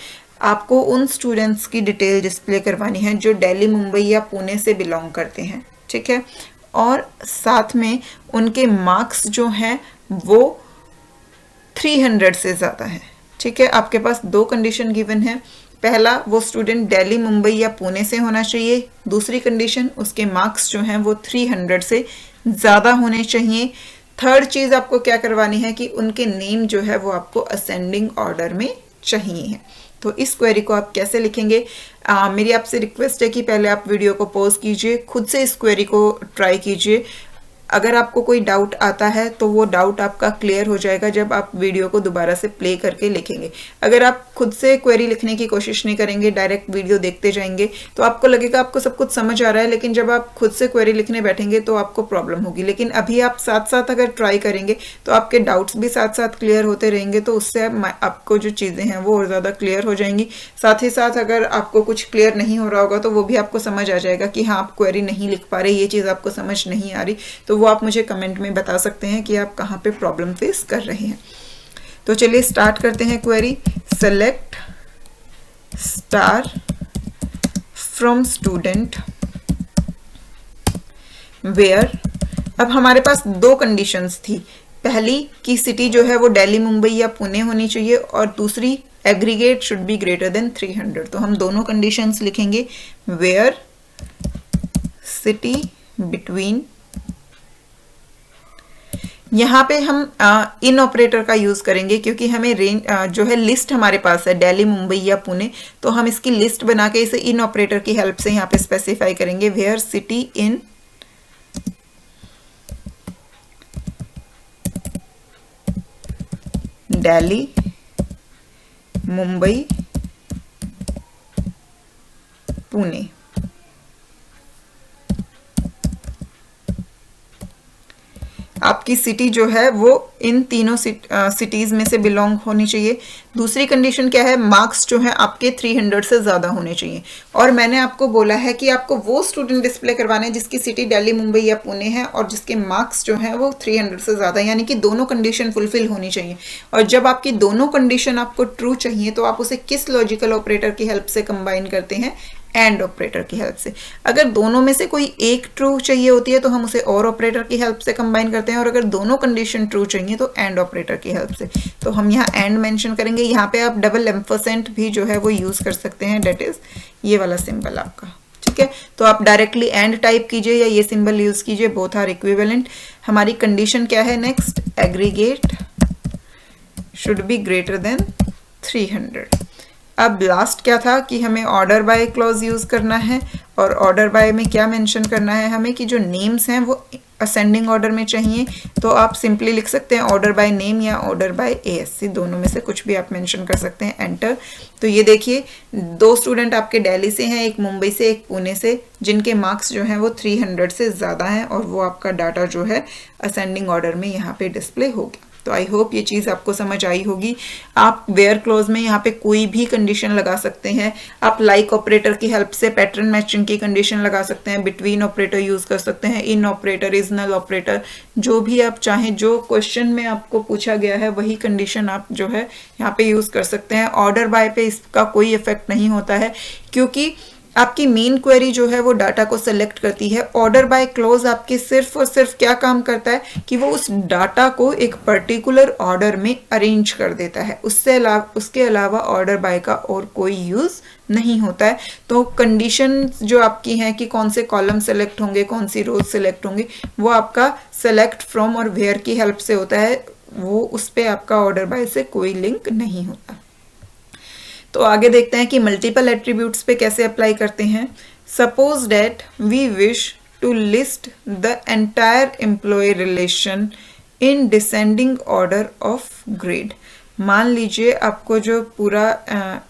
आपको उन स्टूडेंट्स की डिटेल डिस्प्ले करवानी है जो दिल्ली, मुंबई या पुणे से बिलोंग करते हैं, ठीक है, और साथ में उनके मार्क्स जो हैं वो 300 से ज़्यादा है, ठीक है। आपके पास दो कंडीशन गिवन है। पहला, वो स्टूडेंट दिल्ली, मुंबई या पुणे से होना चाहिए। दूसरी कंडीशन, उसके मार्क्स जो हैं वो 300 से ज़्यादा होने चाहिए। थर्ड चीज़ आपको क्या करवानी है कि उनके नेम जो है वो आपको असेंडिंग ऑर्डर में चाहिए। तो इस क्वेरी को आप कैसे लिखेंगे? मेरी आपसे रिक्वेस्ट है कि पहले आप वीडियो को पॉज कीजिए, खुद से इस क्वेरी को ट्राई कीजिए। अगर आपको कोई डाउट आता है तो वो डाउट आपका क्लियर हो जाएगा जब आप वीडियो को दोबारा से प्ले करके लिखेंगे। अगर आप खुद से क्वेरी लिखने की कोशिश नहीं करेंगे, डायरेक्ट वीडियो देखते जाएंगे, तो आपको लगेगा आपको सब कुछ समझ आ रहा है, लेकिन जब आप खुद से क्वेरी लिखने बैठेंगे तो आपको प्रॉब्लम होगी। लेकिन अभी आप साथ साथ अगर ट्राई करेंगे तो आपके डाउट्स भी साथ साथ क्लियर होते रहेंगे, तो उससे आपको जो चीज़ें हैं वो और ज़्यादा क्लियर हो जाएंगी। साथ ही साथ अगर आपको कुछ क्लियर नहीं हो रहा होगा तो वो भी आपको समझ आ जाएगा कि हाँ, आप क्वेरी नहीं लिख पा रहे, ये चीज़ आपको समझ नहीं आ रही, तो वो आप मुझे कमेंट में बता सकते हैं कि आप कहाँ पे प्रॉब्लम फेस कर रहे हैं। तो चलिए स्टार्ट करते हैं query. Select star from student where. अब हमारे पास दो कंडीशंस थी। पहली की सिटी जो है वो दिल्ली, मुंबई या पुणे होनी चाहिए, और दूसरी aggregate should be greater then 300। तो हम दोनों कंडीशंस लिखेंगे। वेयर सिटी बिटवीन, यहाँ पे हम इन ऑपरेटर का यूज करेंगे क्योंकि हमें रेंज जो है लिस्ट हमारे पास है दिल्ली, मुंबई या पुणे, तो हम इसकी लिस्ट बना के इसे इन ऑपरेटर की हेल्प से यहाँ पे स्पेसिफाई करेंगे। Where city in Delhi, Mumbai, Pune. आपकी सिटी जो है वो इन तीनों सिटीज में से बिलोंग होनी चाहिए। दूसरी कंडीशन क्या है? मार्क्स जो है आपके 300 से ज़्यादा होने चाहिए। और मैंने आपको बोला है कि आपको वो स्टूडेंट डिस्प्ले करवाने हैं जिसकी सिटी दिल्ली, मुंबई या पुणे है और जिसके मार्क्स जो हैं वो 300 से ज़्यादा, यानी कि दोनों कंडीशन फुलफिल होनी चाहिए। और जब आपकी दोनों कंडीशन आपको ट्रू चाहिए तो आप उसे किस लॉजिकल ऑपरेटर की हेल्प से कंबाइन करते हैं? एंड ऑपरेटर की हेल्प से। अगर दोनों में से कोई एक ट्रू चाहिए होती है तो हम उसे और ऑपरेटर की हेल्प से कंबाइन करते हैं, और अगर दोनों कंडीशन ट्रू चाहिए तो एंड ऑपरेटर की हेल्प से। तो हम यहाँ एंड मेंशन करेंगे। यहाँ पे आप डबल एम्परसेंट भी जो है वो यूज कर सकते हैं, डेट इज ये वाला सिंबल आपका, ठीक है। तो आप डायरेक्टली एंड टाइप कीजिए या ये सिंबल यूज कीजिए, बोथ आर इक्विवेलेंट। हमारी कंडीशन क्या है next? Aggregate should be greater then 300। अब लास्ट क्या था कि हमें ऑर्डर बाय क्लॉज यूज करना है, और ऑर्डर बाय में क्या मेंशन करना है हमें कि जो नेम्स हैं वो असेंडिंग ऑर्डर में चाहिए। तो आप सिंपली लिख सकते हैं ऑर्डर बाय नेम या ऑर्डर बाय एएससी, दोनों में से कुछ भी आप मेंशन कर सकते हैं। एंटर। तो ये देखिए दो स्टूडेंट आपके दिल्ली से हैं, एक मुंबई से, एक पुणे से, जिनके मार्क्स जो हैं वो 300 से ज़्यादा हैं, और वो आपका डाटा जो है असेंडिंग ऑर्डर में यहाँ पे डिस्प्ले हो गया। तो आई होप ये चीज़ आपको समझ आई होगी। आप वेयर क्लॉज में यहाँ पे कोई भी कंडीशन लगा सकते हैं। आप लाइक ऑपरेटर की हेल्प से पैटर्न मैचिंग की कंडीशन लगा सकते हैं, बिटवीन ऑपरेटर यूज कर सकते हैं, इन ऑपरेटर, इज नल ऑपरेटर, जो भी आप चाहें। जो क्वेश्चन में आपको पूछा गया है वही कंडीशन आप जो है यहाँ पे यूज कर सकते हैं। ऑर्डर बाय पे इसका कोई इफेक्ट नहीं होता है, क्योंकि आपकी मेन क्वेरी जो है वो डाटा को सेलेक्ट करती है। ऑर्डर बाय क्लॉज आपके सिर्फ और सिर्फ क्या काम करता है कि वो उस डाटा को एक पर्टिकुलर ऑर्डर में अरेंज कर देता है। उसके अलावा ऑर्डर बाय का और कोई यूज नहीं होता है। तो कंडीशन जो आपकी हैं कि कौन से कॉलम सेलेक्ट होंगे, कौन सी रोज सेलेक्ट होंगे, वो आपका सेलेक्ट फ्रॉम और वेयर की हेल्प से होता है। वो उस पर आपका ऑर्डर बाय से कोई लिंक नहीं होता। तो आगे देखते हैं कि मल्टीपल एट्रीब्यूट्स पे कैसे अप्लाई करते हैं। Suppose that we wish to list the entire employee relation in descending order of grade. मान लीजिए आपको जो पूरा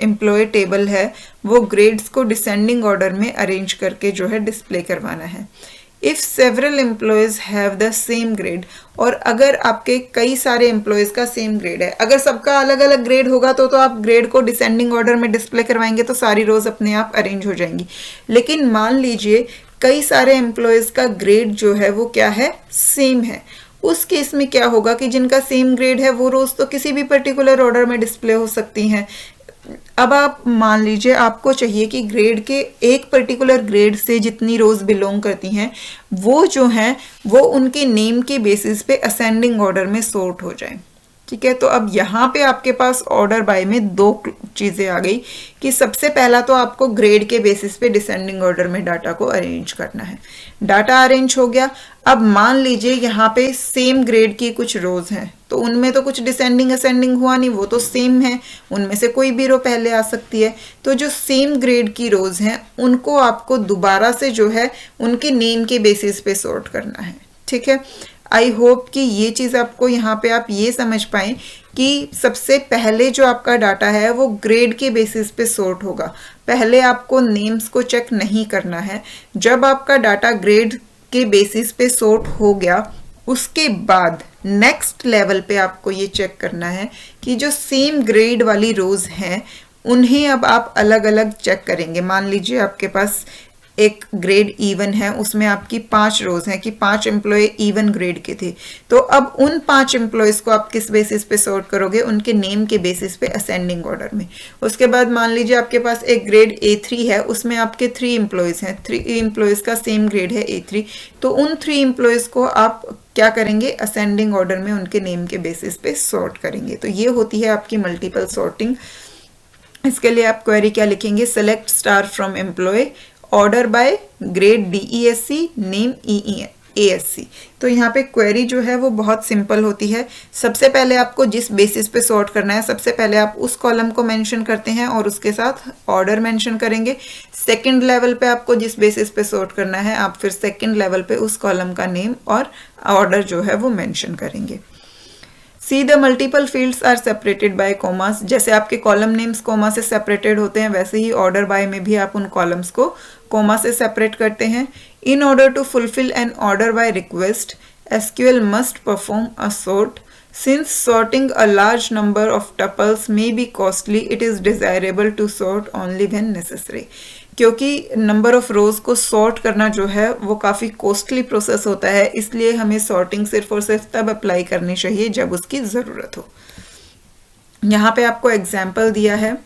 एम्प्लॉय टेबल है वो ग्रेड्स को डिसेंडिंग ऑर्डर में अरेंज करके जो है डिस्प्ले करवाना है। If several employees have the same grade, और अगर आपके कई सारे एम्प्लॉयज़ का सेम ग्रेड है, अगर सबका अलग अलग ग्रेड होगा तो आप ग्रेड को डिसेंडिंग ऑर्डर में डिस्प्ले करवाएंगे तो सारी रोज अपने आप अरेंज हो जाएंगी। लेकिन मान लीजिए कई सारे एम्प्लॉयज़ का ग्रेड जो है वो क्या है, सेम है। उस केस में क्या होगा कि जिनका सेम ग्रेड है वो रोज तो किसी भी पर्टिकुलर ऑर्डर में डिस्प्ले हो सकती हैं। अब आप मान लीजिए आपको चाहिए कि ग्रेड के एक पर्टिकुलर ग्रेड से जितनी रोज बिलोंग करती हैं वो जो हैं वो उनके नेम के बेसिस पे असेंडिंग ऑर्डर में सॉर्ट हो जाए। ठीक है, तो अब यहाँ पे आपके पास ऑर्डर बाय में दो चीज़ें आ गई कि सबसे पहला तो आपको ग्रेड के बेसिस पे डिसेंडिंग ऑर्डर में डाटा को अरेंज करना है। डाटा अरेंज हो गया। अब मान लीजिए यहाँ पे सेम ग्रेड की कुछ रोज हैं तो उनमें तो कुछ डिसेंडिंग असेंडिंग हुआ नहीं, वो तो सेम है, उनमें से कोई भी रो पहले आ सकती है। तो जो सेम ग्रेड की रोज हैं उनको आपको दोबारा से जो है उनके नेम के बेसिस पे सॉर्ट करना है। ठीक है, आई होप कि ये चीज़ आपको यहाँ पे आप ये समझ पाएं कि सबसे पहले जो आपका डाटा है वो ग्रेड के बेसिस पे सॉर्ट होगा। पहले आपको नेम्स को चेक नहीं करना है। जब आपका डाटा ग्रेड के बेसिस पे सॉर्ट हो गया उसके बाद नेक्स्ट लेवल पे आपको ये चेक करना है कि जो सेम ग्रेड वाली रोज हैं उन्हें अब आप अलग अलग चेक करेंगे। मान लीजिए आपके पास एक ग्रेड इवन है, उसमें आपकी 5 रोज हैं कि 5 एम्प्लॉय इवन ग्रेड के थे, तो अब उन 5 एम्प्लॉयज को आप किस बेसिस पे सॉर्ट करोगे, उनके नेम के बेसिस पे असेंडिंग ऑर्डर में। उसके बाद मान लीजिए आपके पास एक ग्रेड A3 है, उसमें आपके 3 एम्प्लॉयज हैं, 3 एम्प्लॉयज का सेम ग्रेड है A3, तो उन 3 एम्प्लॉयज को आप क्या करेंगे, असेंडिंग ऑर्डर में उनके नेम के बेसिस पे सॉर्ट करेंगे। तो ये होती है आपकी मल्टीपल सॉर्टिंग। इसके लिए आप क्वेरी क्या लिखेंगे, select star from employ, order by grade DESC, name EEASC। तो यहाँ पे क्वेरी जो है वो बहुत सिंपल होती है। सबसे पहले आपको जिस बेसिस पे सॉर्ट करना है सबसे पहले आप उस कॉलम को मेंशन करते हैं और उसके साथ ऑर्डर मेंशन करेंगे। सेकंड लेवल पे आपको जिस बेसिस पे सॉर्ट करना है आप फिर सेकंड लेवल पे उस कॉलम का नेम और ऑर्डर जो है वो मेंशन करेंगे। See the multiple fields are separated by commas. जैसे आपके कॉलम नेम्स कॉमा से सेपरेटेड होते हैं वैसे ही ऑर्डर बाय में भी आप उन कॉलम्स को कॉमा से सेपरेट करते हैं। In order to fulfill an order by request SQL must perform a sort. Since sorting a large number of tuples may be costly, it is desirable to sort only when necessary. क्योंकि number of रोज को sort करना जो है वो काफ़ी costly process होता है, इसलिए हमें सॉर्टिंग सिर्फ और सिर्फ तब अप्लाई करनी चाहिए जब उसकी ज़रूरत हो। यहाँ पे आपको एग्जाम्पल दिया है,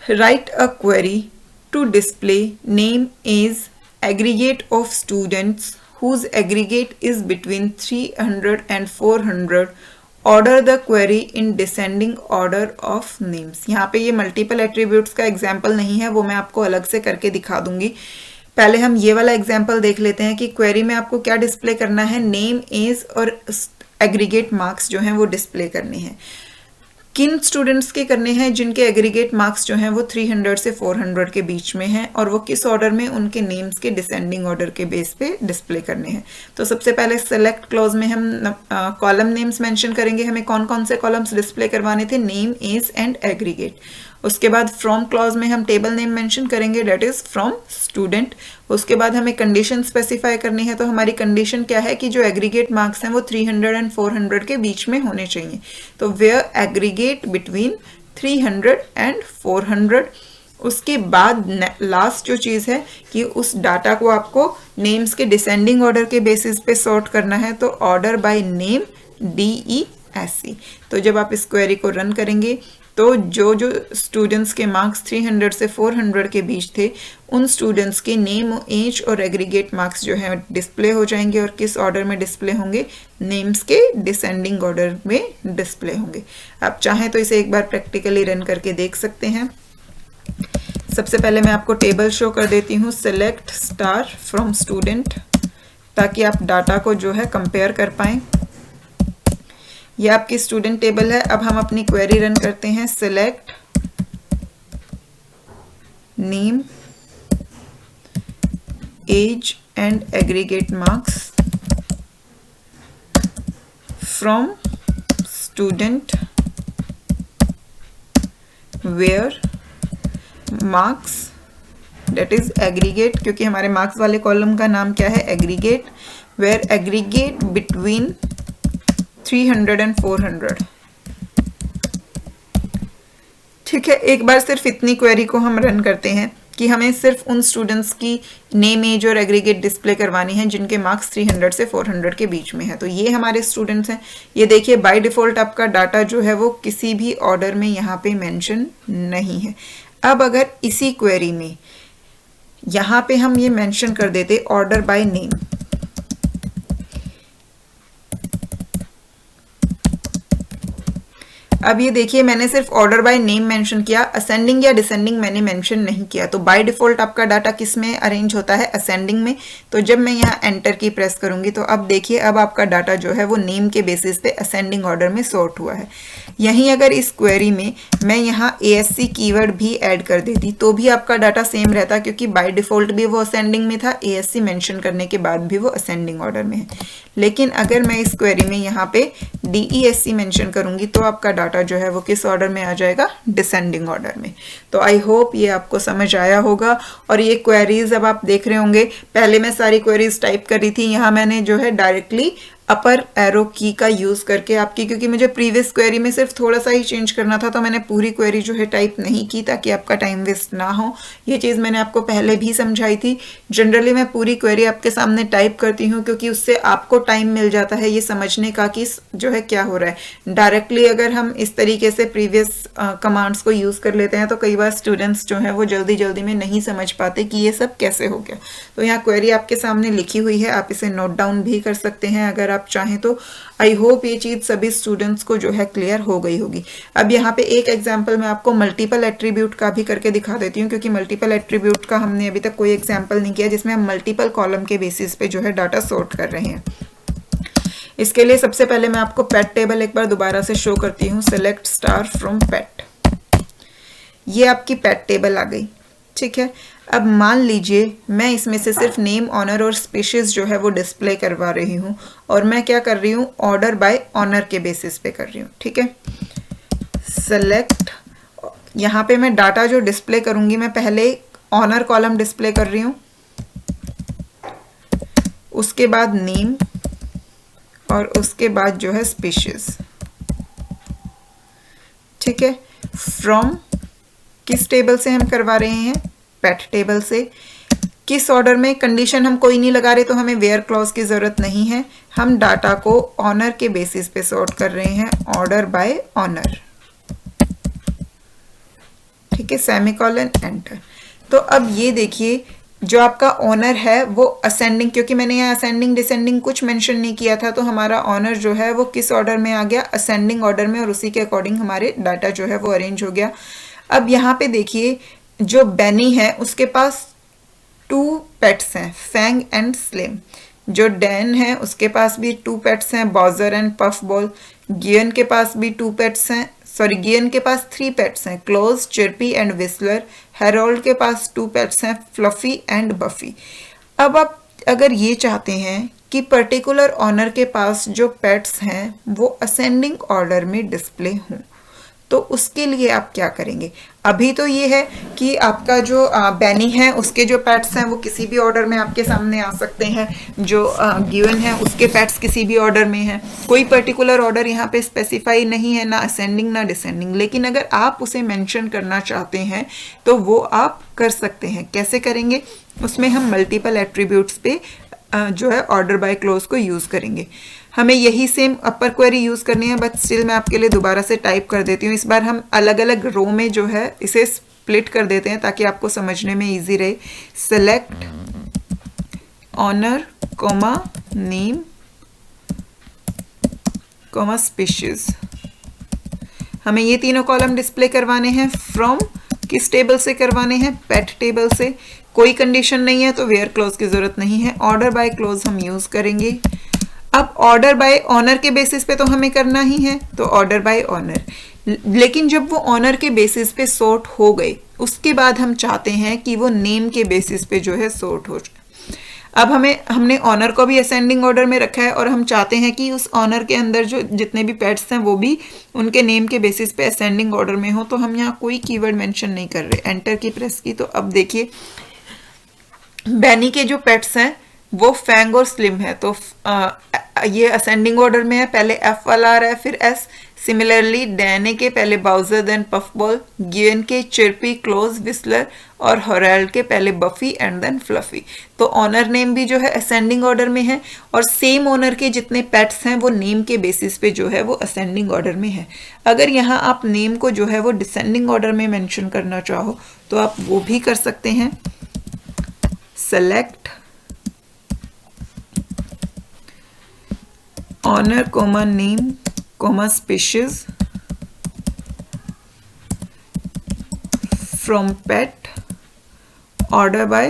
write a query to display name age aggregate of students whose aggregate is between 300 and 400. Order the query in descending order of names. यहाँ पे ये मल्टीपल एट्रीब्यूट्स का एग्जाम्पल नहीं है, वो मैं आपको अलग से करके दिखा दूंगी। पहले हम ये वाला एग्जाम्पल देख लेते हैं कि क्वेरी में आपको क्या डिस्प्ले करना है, नेम एज और एग्रीगेट मार्क्स जो हैं वो डिस्प्ले करने हैं। किन स्टूडेंट्स के करने हैं, जिनके एग्रीगेट मार्क्स जो हैं वो 300 से 400 के बीच में हैं और वो किस ऑर्डर में, उनके नेम्स के डिसेंडिंग ऑर्डर के बेस पे डिस्प्ले करने हैं। तो सबसे पहले सेलेक्ट क्लॉज में हम कॉलम नेम्स मेंशन करेंगे, हमें कौन कौन से कॉलम्स डिस्प्ले करवाने थे, नेम एज एंड एग्रीगेट। उसके बाद फ्रॉम क्लॉज में हम टेबल नेम मेंशन करेंगे, डेट इज फ्रॉम स्टूडेंट। उसके बाद हमें कंडीशन स्पेसिफाई करनी है, तो हमारी कंडीशन क्या है कि जो एग्रीगेट मार्क्स हैं वो 300 एंड 400 के बीच में होने चाहिए। तो वेयर एग्रीगेट बिटवीन 300 एंड 400। उसके बाद लास्ट जो चीज़ है कि उस डाटा को आपको नेम्स के डिसेंडिंग ऑर्डर के बेसिस पे सॉर्ट करना है, तो ऑर्डर बाय नेम DESC। तो जब आप इस क्वेरी को रन करेंगे तो जो जो स्टूडेंट्स के मार्क्स 300 से 400 के बीच थे उन स्टूडेंट्स के नेम, एज और एग्रीगेट मार्क्स जो हैं डिस्प्ले हो जाएंगे। और किस ऑर्डर में डिस्प्ले होंगे, नेम्स के डिसेंडिंग ऑर्डर में डिस्प्ले होंगे। आप चाहें तो इसे एक बार प्रैक्टिकली रन करके देख सकते हैं। सबसे पहले मैं आपको टेबल शो कर देती हूँ, सेलेक्ट स्टार फ्रॉम स्टूडेंट, ताकि आप डाटा को जो है कंपेयर कर पाएँ। यह आपकी स्टूडेंट टेबल है। अब हम अपनी क्वेरी रन करते हैं, select name age and aggregate marks from student where marks that is aggregate, क्योंकि हमारे मार्क्स वाले कॉलम का नाम क्या है, aggregate, where aggregate between 300 and 400। ठीक है, एक बार सिर्फ इतनी क्वेरी को हम रन करते हैं कि हमें सिर्फ उन स्टूडेंट्स की नेम, एज और एग्रीगेट डिस्प्ले करवानी है जिनके मार्क्स 300 से 400 के बीच में है। तो ये हमारे स्टूडेंट्स हैं। ये देखिए बाय डिफ़ॉल्ट आपका डाटा जो है वो किसी भी ऑर्डर में यहाँ पे मेंशन नहीं है। अब अगर इसी क्वेरी में यहाँ पे हम ये मेंशन कर देते ऑर्डर बाय नेम, अब ये देखिए मैंने सिर्फ ऑर्डर बाय नेम मेंशन किया, असेंडिंग या डिसेंडिंग मैंने मेंशन नहीं किया। तो बाय डिफॉल्ट आपका डाटा किस में अरेंज होता है, असेंडिंग में। तो जब मैं यहाँ एंटर की प्रेस करूंगी तो अब देखिए अब आपका डाटा जो है वो नेम के बेसिस पे असेंडिंग ऑर्डर में सॉर्ट हुआ है। यहीं अगर इस क्वेरी में मैं यहाँ ASC कीवर्ड भी ऐड कर देती तो भी आपका डाटा सेम रहता, क्योंकि बाय डिफॉल्ट भी वो असेंडिंग में था, ASC मेंशन करने के बाद भी वो असेंडिंग ऑर्डर में है। लेकिन अगर मैं इस क्वेरी में यहाँ पे DESC मेंशन करूंगी तो आपका डाटा जो है वो किस ऑर्डर में आ जाएगा, डिसेंडिंग ऑर्डर में। तो आई होप ये आपको समझ आया होगा। और ये क्वेरीज अब आप देख रहे होंगे, पहले मैं सारी क्वेरीज टाइप कर रही थी, यहाँ मैंने जो है डायरेक्टली अपर एरो की का यूज करके आपकी, क्योंकि मुझे प्रीवियस क्वेरी में सिर्फ थोड़ा सा ही चेंज करना था तो मैंने पूरी क्वेरी जो है टाइप नहीं की ताकि आपका टाइम वेस्ट ना हो। ये चीज़ मैंने आपको पहले भी समझाई थी। जनरली मैं पूरी क्वेरी आपके सामने टाइप करती हूँ क्योंकि उससे आपको टाइम मिल जाता है ये समझने का कि जो है क्या हो रहा है। डायरेक्टली अगर हम इस तरीके से प्रीवियस कमांड्स को यूज कर लेते हैं तो कई बार स्टूडेंट्स जो है वो जल्दी जल्दी में नहीं समझ पाते कि ये सब कैसे हो गया। तो यहाँ क्वेरी आपके सामने लिखी हुई है, आप इसे नोट डाउन भी कर सकते हैं अगर आप चाहें तो। आई होप ये चीज सभी स्टूडेंट्स को जो है क्लियर हो गई होगी। अब यहाँ पे एक एग्जांपल मैं आपको मल्टीपल एट्रीब्यूट का भी करके दिखा देती हूँ, क्योंकि मल्टीपल एट्रीब्यूट का हमने अभी तक कोई एग्जांपल नहीं किया जिसमें हम मल्टीपल कॉलम के बेसिस पे जो है डाटा सॉर्ट कर रहे हैं। इसके लिए सबसे पहले मैं आपको पेट टेबल एक बार दोबारा से शो करती हूँ। सेलेक्ट स्टार फ्रॉम पेट, ये आपकी पेट टेबल आ गई। ठीक है, अब मान लीजिए मैं इसमें से सिर्फ नेम, ऑनर और स्पीशीज जो है वो डिस्प्ले करवा रही हूँ और मैं क्या कर रही हूँ, ऑर्डर बाय ऑनर के बेसिस पे कर रही हूँ। ठीक है, सेलेक्ट, यहाँ पे मैं डाटा जो डिस्प्ले करूंगी मैं पहले ऑनर कॉलम डिस्प्ले कर रही हूँ, उसके बाद नेम और उसके बाद जो है स्पीशीज। ठीक है, फ्रॉम किस टेबल से हम करवा रहे हैं, पेट टेबल से। किस ऑर्डर में, कंडीशन हम कोई नहीं लगा रहे तो हमें वेयर क्लॉज की जरूरत नहीं है। हम डाटा को ऑनर के बेसिस पे सॉर्ट कर रहे हैं, ऑर्डर बाय ऑनर। ठीक है, सेमीकोलन एंटर। तो अब ये देखिए जो आपका ऑनर है वो असेंडिंग, क्योंकि मैंने यहाँ असेंडिंग डिसेंडिंग कुछ मेंशन नहीं किया था तो हमारा ऑनर जो है वो किस ऑर्डर में आ गया, असेंडिंग ऑर्डर में, और उसी के अकॉर्डिंग हमारे डाटा जो है वो अरेंज हो गया। अब यहाँ पे देखिए जो बेनी है उसके पास 2 पेट्स हैं, फैंग एंड स्लिम। जो डैन है उसके पास भी 2 पेट्स हैं, बॉजर एंड पफ बॉल। गियन के पास भी 2 पेट्स हैं, गियन के पास 3 पेट्स हैं, क्लोज, चिर्पी एंड विस्लर। हेरोल्ड के पास 2 पेट्स हैं, फ्लफी एंड बफी। अब आप अगर ये चाहते हैं कि पर्टिकुलर ऑनर के पास जो पेट्स हैं वो असेंडिंग ऑर्डर में डिस्प्ले हों तो उसके लिए आप क्या करेंगे। अभी तो ये है कि आपका जो बैनी है उसके जो पेट्स हैं वो किसी भी ऑर्डर में आपके सामने आ सकते हैं, जो गिवन है उसके पेट्स किसी भी ऑर्डर में हैं, कोई पर्टिकुलर ऑर्डर यहाँ पे स्पेसिफाई नहीं है, ना असेंडिंग ना डिसेंडिंग। लेकिन अगर आप उसे मेंशन करना चाहते हैं तो वो आप कर सकते हैं। कैसे करेंगे, उसमें हम मल्टीपल एट्रीब्यूट्स पे जो है ऑर्डर बाय क्लोज को यूज करेंगे। हमें यही सेम अपर क्वेरी यूज करनी है, बट स्टिल मैं आपके लिए दोबारा से टाइप कर देती हूँ। इस बार हम अलग अलग रो में जो है इसे स्प्लिट कर देते हैं ताकि आपको समझने में इजी रहे। Select owner comma name comma species, हमें ये तीनों कॉलम डिस्प्ले करवाने हैं। फ्रॉम किस टेबल से करवाने हैं, पेट टेबल से। कोई कंडीशन नहीं है तो वेयर क्लोज की जरूरत नहीं है, ऑर्डर बाय क्लोज हम यूज करेंगे। अब ऑर्डर बाय ऑनर के बेसिस पे तो हमें करना ही है तो ऑर्डर बाय ऑनर, लेकिन जब वो ऑनर के बेसिस पे सॉर्ट हो गए उसके बाद हम चाहते हैं कि वो नेम के बेसिस पे जो है सॉर्ट हो जाए। अब हमने ऑनर को भी असेंडिंग ऑर्डर में रखा है और हम चाहते हैं कि उस ऑनर के अंदर जो जितने भी पेट्स हैं वो भी उनके नेम के बेसिस पे असेंडिंग ऑर्डर में हो। तो हम यहाँ कोई कीवर्ड मेंशन नहीं कर रहे, एंटर की प्रेस की। तो अब देखिए बैनी के जो पेट्स हैं वो फैंग और स्लिम है, तो ये असेंडिंग ऑर्डर में है, पहले एफ वाला आ रहा है फिर एस। सिमिलरली डैने के पहले बाउजर देन पफबॉल, गिवन के चिरपी, क्लोज, विस्लर और हॉरेल्ड के पहले बफी एंड देन फ्लफी। तो ऑनर नेम भी जो है असेंडिंग ऑर्डर में है और सेम ऑनर के जितने पेट्स हैं वो नेम के बेसिस पे जो है वो असेंडिंग ऑर्डर में है। अगर यहाँ आप नेम को जो है वो डिसेंडिंग ऑर्डर में मेंशन करना चाहो तो आप वो भी कर सकते हैं। Select honor comma name comma species from pet, order by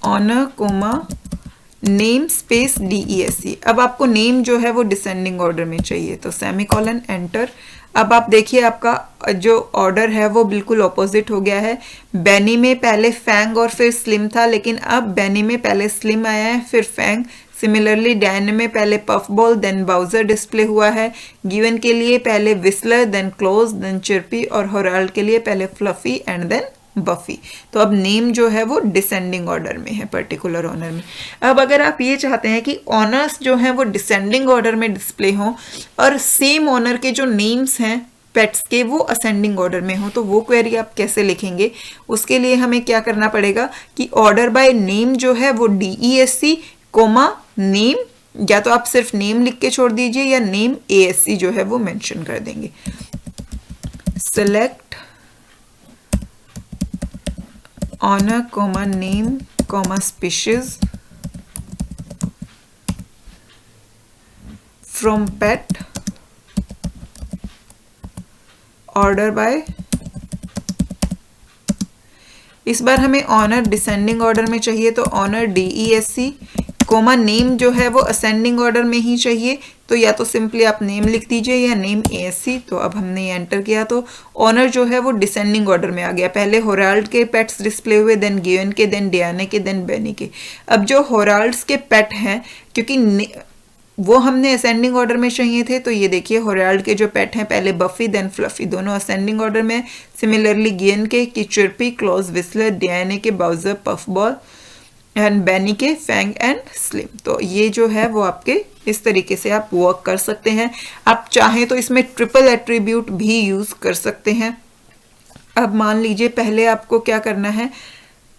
honor comma name space DESC। अब आपको नेम जो है वो डिसेंडिंग ऑर्डर में चाहिए तो सेमीकोलन, एंटर। अब आप देखिए आपका जो ऑर्डर है वो बिल्कुल ऑपोजिट हो गया है। बैनी में पहले फैंग और फिर स्लिम था, लेकिन अब बैनी में पहले स्लिम आया है फिर फैंग। सिमिलरली डैन में पहले पफबॉल देन बाउजर डिस्प्ले हुआ है। गिवन के लिए पहले विस्लर देन क्लोज देन चिरपी और हॉरेल्ड के लिए पहले फ्लफी एंड देन बफी। तो अब नेम जो है वो डिसेंडिंग ऑर्डर में है पर्टिकुलर ऑनर में। अब अगर आप ये चाहते हैं कि ऑनर्स जो हैं वो डिसेंडिंग ऑर्डर में डिस्प्ले हों और सेम ऑनर के जो नेम्स हैं पेट्स के वो असेंडिंग ऑर्डर में हो, तो वो क्वेरी आप कैसे लिखेंगे? उसके लिए हमें क्या करना पड़ेगा कि ऑर्डर बाय नेम जो है वो DESC कोमा नेम, या तो आप सिर्फ नेम लिख के छोड़ दीजिए या नेम ASC जो है वो मेंशन कर देंगे। Select honor comma name comma species from pet, order by। इस बार हमें ऑनर डिसेंडिंग ऑर्डर में चाहिए तो ऑनर DESC कोमा नेम जो है वो असेंडिंग ऑर्डर में ही चाहिए, तो या तो सिंपली आप नेम लिख दीजिए या नेम ASC। तो अब हमने एंटर किया तो ऑनर जो है वो डिसेंडिंग ऑर्डर में आ गया। पहले हॉरेल्ड के पेट्स डिस्प्ले हुए, देन गिवन के, देन डियाने के, देन बैनी के। अब जो हॉरेल्ड्स के पेट हैं क्योंकि वो हमने असेंडिंग ऑर्डर में चाहिए थे, तो ये देखिए हॉरेल्ड के जो पेट हैं पहले बफी देन फ्लफी, दोनों असेंडिंग ऑर्डर में। सिमिलरली गिवन के की चिरपी, क्लोज, विस्लर, डियाने के बाउजर, पफबॉल एंड बैनी के फैंग एंड स्लिम। तो ये जो है वो आपके इस तरीके से आप वर्क कर सकते हैं। आप चाहें तो इसमें ट्रिपल एट्रीब्यूट भी यूज कर सकते हैं। अब मान लीजिए पहले आपको क्या करना है,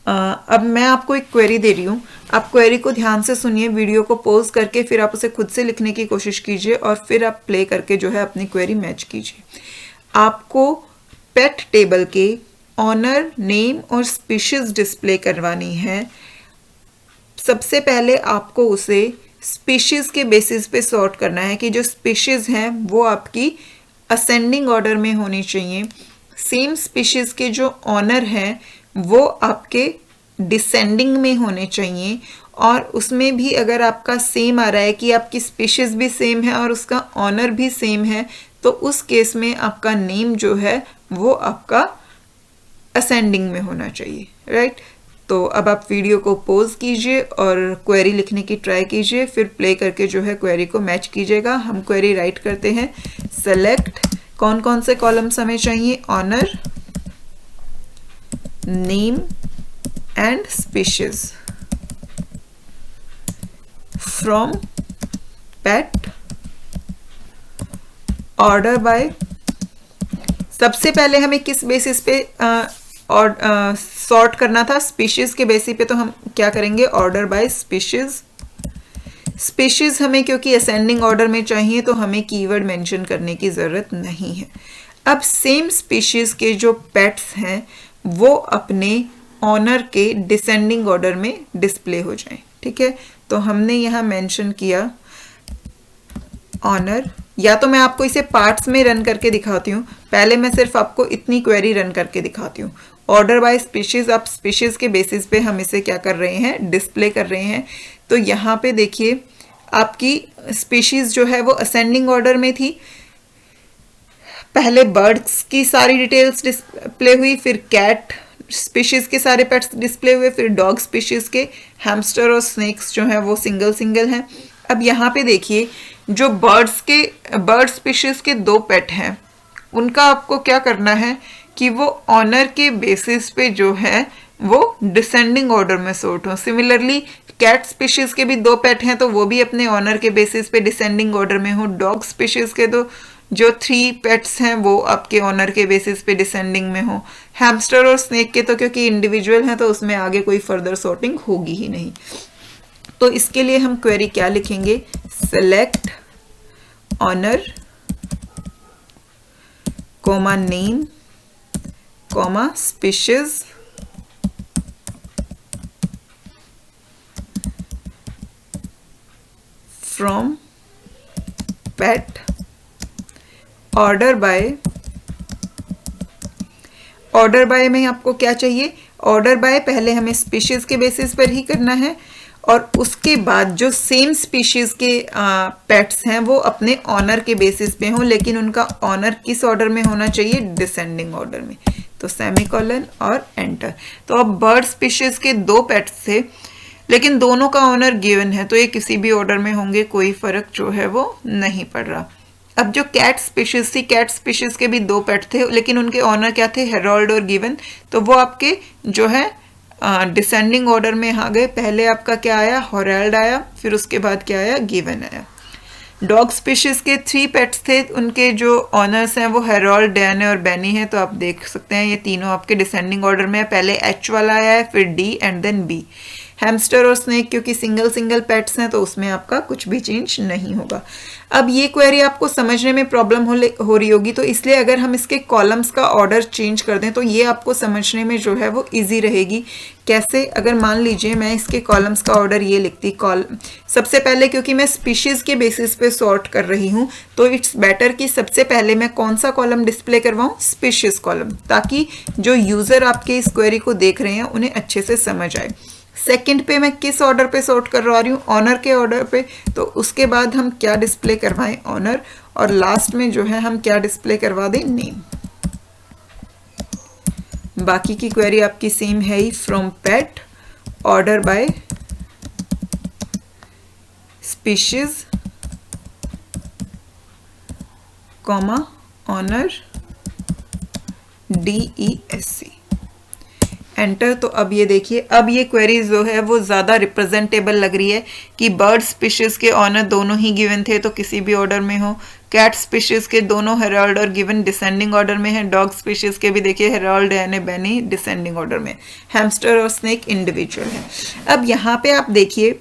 अब मैं आपको एक क्वेरी दे रही हूँ, आप क्वेरी को ध्यान से सुनिए, वीडियो को पॉज करके फिर आप उसे खुद से लिखने की कोशिश कीजिए और फिर आप प्ले करके जो है अपनी क्वेरी मैच कीजिए। आपको पेट टेबल के ऑनर, नेम और स्पीशीज डिस्प्ले करवानी है। सबसे पहले आपको उसे स्पीशीज के बेसिस पे सॉर्ट करना है कि जो स्पीशीज हैं वो आपकी असेंडिंग ऑर्डर में होनी चाहिए। सेम स्पीशीज के जो ऑनर हैं वो आपके डिसेंडिंग में होने चाहिए, और उसमें भी अगर आपका सेम आ रहा है कि आपकी स्पीशीज भी सेम है और उसका ऑनर भी सेम है, तो उस केस में आपका नेम जो है वो आपका असेंडिंग में होना चाहिए, राइट। तो अब आप वीडियो को पॉज कीजिए और क्वेरी लिखने की ट्राई कीजिए, फिर प्ले करके जो है क्वेरी को मैच कीजिएगा। हम क्वेरी राइट करते हैं। सेलेक्ट कौन कौन से कॉलम्स हमें चाहिए, owner, name and species from pet, order by. सबसे पहले हमें किस बेसिस पे और सॉर्ट करना था, स्पीशीज के बेसिस पे, तो हम क्या करेंगे ऑर्डर बाय स्पीशीज। स्पीशीज हमें क्योंकि असेंडिंग ऑर्डर में चाहिए तो हमें कीवर्ड मेंशन करने की ज़रूरत नहीं है। अब सेम स्पीशीज के जो पेट्स हैं वो अपने ऑनर के डिसेंडिंग ऑर्डर में डिस्प्ले हो जाएं, ठीक है। तो हमने यहाँ मेंशन किया ऑनर, या तो मैं आपको इसे पार्ट्स में रन करके दिखाती हूँ, पहले मैं सिर्फ आपको इतनी क्वेरी रन करके दिखाती हूँ। ऑर्डर बाय स्पीशीज, आप स्पीशीज के बेसिस पे हम इसे क्या कर रहे हैं, डिस्प्ले कर रहे हैं। तो यहाँ पे देखिए आपकी स्पीशीज जो है वो असेंडिंग ऑर्डर में थी, पहले बर्ड्स की सारी डिटेल्स डिस्प्ले हुई, फिर कैट, स्पीशीज़ के सारे पेट्स डिस्प्ले हुए, फिर डॉग स्पीशीज़ के, हैमस्टर और स्नेक्स जो हैं वो सिंगल सिंगल हैं। अब यहाँ पे देखिए जो बर्ड स्पीशीज़ के 2 पेट हैं उनका आपको क्या करना है कि वो ऑनर के बेसिस पे जो है वो डिसेंडिंग ऑर्डर में सॉर्ट हो। सिमिलरली कैट स्पीशीज के भी 2 पेट हैं तो वो भी अपने ऑनर के बेसिस पे डिसेंडिंग ऑर्डर में हो। डॉग स्पीशीज के तो जो 3 पेट्स हैं वो आपके ऑनर के बेसिस पे डिसेंडिंग में हो। हैमस्टर और स्नेक के तो क्योंकि इंडिविजुअल हैं तो उसमें आगे कोई फर्दर सॉर्टिंग होगी ही नहीं। तो इसके लिए हम क्वेरी क्या लिखेंगे, select owner comma name comma species from pet order by में आपको क्या चाहिए, ऑर्डर बाय पहले हमें स्पीशीज के बेसिस पर ही करना है और उसके बाद जो सेम स्पीशीज के पेट्स हैं वो अपने ऑनर के बेसिस पे हों, लेकिन उनका ऑनर किस ऑर्डर में होना चाहिए, डिसेंडिंग ऑर्डर में। तो सेमीकोलन और एंटर। तो अब बर्ड स्पीशीज के 2 पेट्स थे लेकिन दोनों का ऑनर गिवन है तो ये किसी भी ऑर्डर में होंगे, कोई फर्क जो है वो नहीं पड़ रहा। अब जो कैट स्पीशीज थी, कैट स्पीशीज के भी 2 पेट थे लेकिन उनके ऑनर क्या थे, हेरोल्ड और गिवन, तो वो आपके जो है डिसेंडिंग ऑर्डर में आ गए। पहले आपका क्या आया, हेरोल्ड आया, फिर उसके बाद क्या आया, गिवन आया। डॉग स्पीशीज के 3 पेट्स थे, उनके जो ऑनर्स हैं वो हेरोल्ड, डैने और बेनी है। तो आप देख सकते हैं ये तीनों आपके डिसेंडिंग ऑर्डर में है, पहले एच वाला आया है फिर D and then B. Hamster और स्नेक क्योंकि सिंगल सिंगल पेट्स हैं तो उसमें आपका कुछ भी चेंज नहीं होगा। अब ये क्वेरी आपको समझने में प्रॉब्लम हो रही होगी तो इसलिए अगर हम इसके कॉलम्स का ऑर्डर चेंज कर दें तो ये आपको समझने में जो है वो इजी रहेगी। कैसे, अगर मान लीजिए मैं इसके कॉलम्स का ऑर्डर ये लिखती, सबसे पहले क्योंकि मैं स्पीशीज के बेसिस पे सॉर्ट कर रही हूँ तो इट्स बेटर कि सबसे पहले मैं कौन सा कॉलम डिस्प्ले करवाऊँ, स्पीशीज कॉलम, ताकि जो यूजर आपके इस क्वेरी को देख रहे हैं उन्हें अच्छे से समझ आए। सेकंड पे मैं किस ऑर्डर पे सॉर्ट करवा रही हूँ, ऑनर के ऑर्डर पे, तो उसके बाद हम क्या डिस्प्ले करवाएं, ऑनर, और लास्ट में जो है हम क्या डिस्प्ले करवा दें, नेम। बाकी की क्वेरी आपकी सेम है ही, from pet order by species comma owner DESC, enter. तो अब ये देखिए, अब ये क्वेरी जो है वो ज़्यादा रिप्रेजेंटेबल लग रही है कि बर्ड स्पीशीज़ के ऑनर दोनों ही गिवन थे तो किसी भी ऑर्डर में हो, कैट स्पीशीज़ के दोनों हेरोल्ड और गिवन डिसेंडिंग ऑर्डर में है, डॉग स्पीशीज़ के भी देखिए हेरोल्ड, डैने, बेनी डिसेंडिंग ऑर्डर में, हैमस्टर और स्नेक इंडिविजुअल है। अब यहाँ पे आप देखिए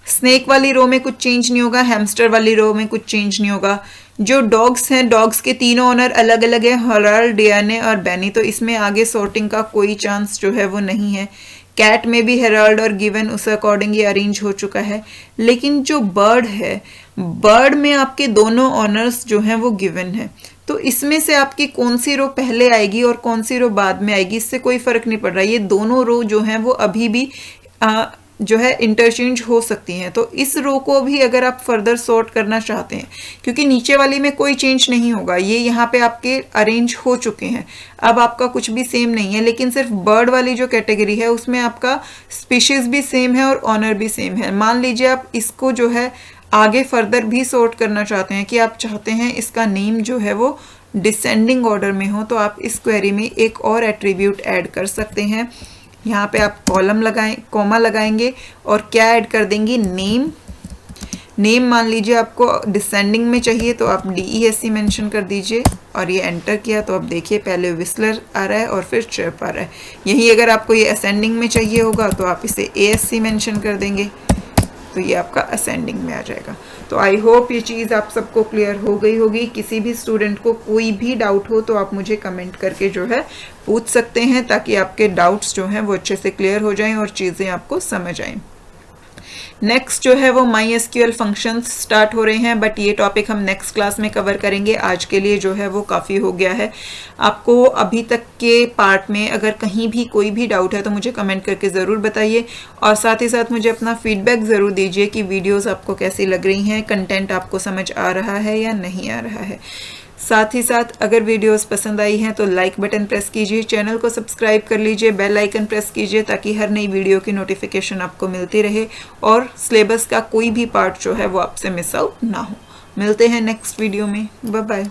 स्नेक वाली रो में कुछ चेंज नहीं होगा, हैमस्टर वाली रो में कुछ चेंज नहीं होगा। जो डॉग्स हैं, डॉग्स के तीनों ऑनर अलग अलग है, हेरोल्ड, डैने और बेनी, तो इसमें आगे सॉर्टिंग का कोई चांस जो है वो नहीं है। कैट में भी हेरोल्ड और गिवन उस अकॉर्डिंग ये अरेंज हो चुका है। लेकिन जो बर्ड है, बर्ड में आपके दोनों ऑनर्स जो हैं वो गिवन है, तो इसमें से आपकी कौन सी रो पहले आएगी और कौन सी रो बाद में आएगी इससे कोई फर्क नहीं पड़ रहा। ये दोनों रो जो हैं वो अभी भी जो है इंटरचेंज हो सकती हैं। तो इस रो को भी अगर आप फर्दर सॉर्ट करना चाहते हैं, क्योंकि नीचे वाली में कोई चेंज नहीं होगा, ये यहाँ पे आपके अरेंज हो चुके हैं, अब आपका कुछ भी सेम नहीं है, लेकिन सिर्फ बर्ड वाली जो कैटेगरी है उसमें आपका स्पीशीज भी सेम है और ऑनर भी सेम है। मान लीजिए आप इसको जो है आगे फर्दर भी सॉर्ट करना चाहते हैं कि आप चाहते हैं इसका नेम जो है वो डिसेंडिंग ऑर्डर में हो, तो आप इस क्वेरी में एक और एट्रीब्यूट ऐड कर सकते हैं। यहाँ पे आप कॉलम लगाएं, कॉमा लगाएंगे और क्या ऐड कर देंगे, नेम। नेम मान लीजिए आपको डिसेंडिंग में चाहिए तो आप DESC मेंशन कर दीजिए और ये एंटर किया तो अब देखिए पहले विस्लर आ रहा है और फिर चिर्प आ रहा है। यही अगर आपको ये असेंडिंग में चाहिए होगा तो आप इसे ASC मेंशन कर देंगे तो ये आपका असेंडिंग में आ जाएगा। तो आई होप ये चीज़ आप सबको क्लियर हो गई होगी। किसी भी स्टूडेंट को कोई भी डाउट हो तो आप मुझे कमेंट करके जो है पूछ सकते हैं, ताकि आपके डाउट्स जो हैं वो अच्छे से क्लियर हो जाएं और चीज़ें आपको समझ आएं। नेक्स्ट जो है वो MySQL फंक्शंस स्टार्ट हो रहे हैं, बट ये टॉपिक हम नेक्स्ट क्लास में कवर करेंगे। आज के लिए जो है वो काफ़ी हो गया है। आपको अभी तक के पार्ट में अगर कहीं भी कोई भी डाउट है तो मुझे कमेंट करके ज़रूर बताइए और साथ ही साथ मुझे अपना फीडबैक ज़रूर दीजिए कि वीडियोज़ आपको कैसी लग रही हैं, कंटेंट आपको समझ आ रहा है या नहीं आ रहा है। साथ ही साथ अगर वीडियोस पसंद आई हैं तो लाइक बटन प्रेस कीजिए, चैनल को सब्सक्राइब कर लीजिए, बेल आइकन प्रेस कीजिए ताकि हर नई वीडियो की नोटिफिकेशन आपको मिलती रहे और सिलेबस का कोई भी पार्ट जो है वो आपसे मिस आउट ना हो। मिलते हैं नेक्स्ट वीडियो में। Bye bye.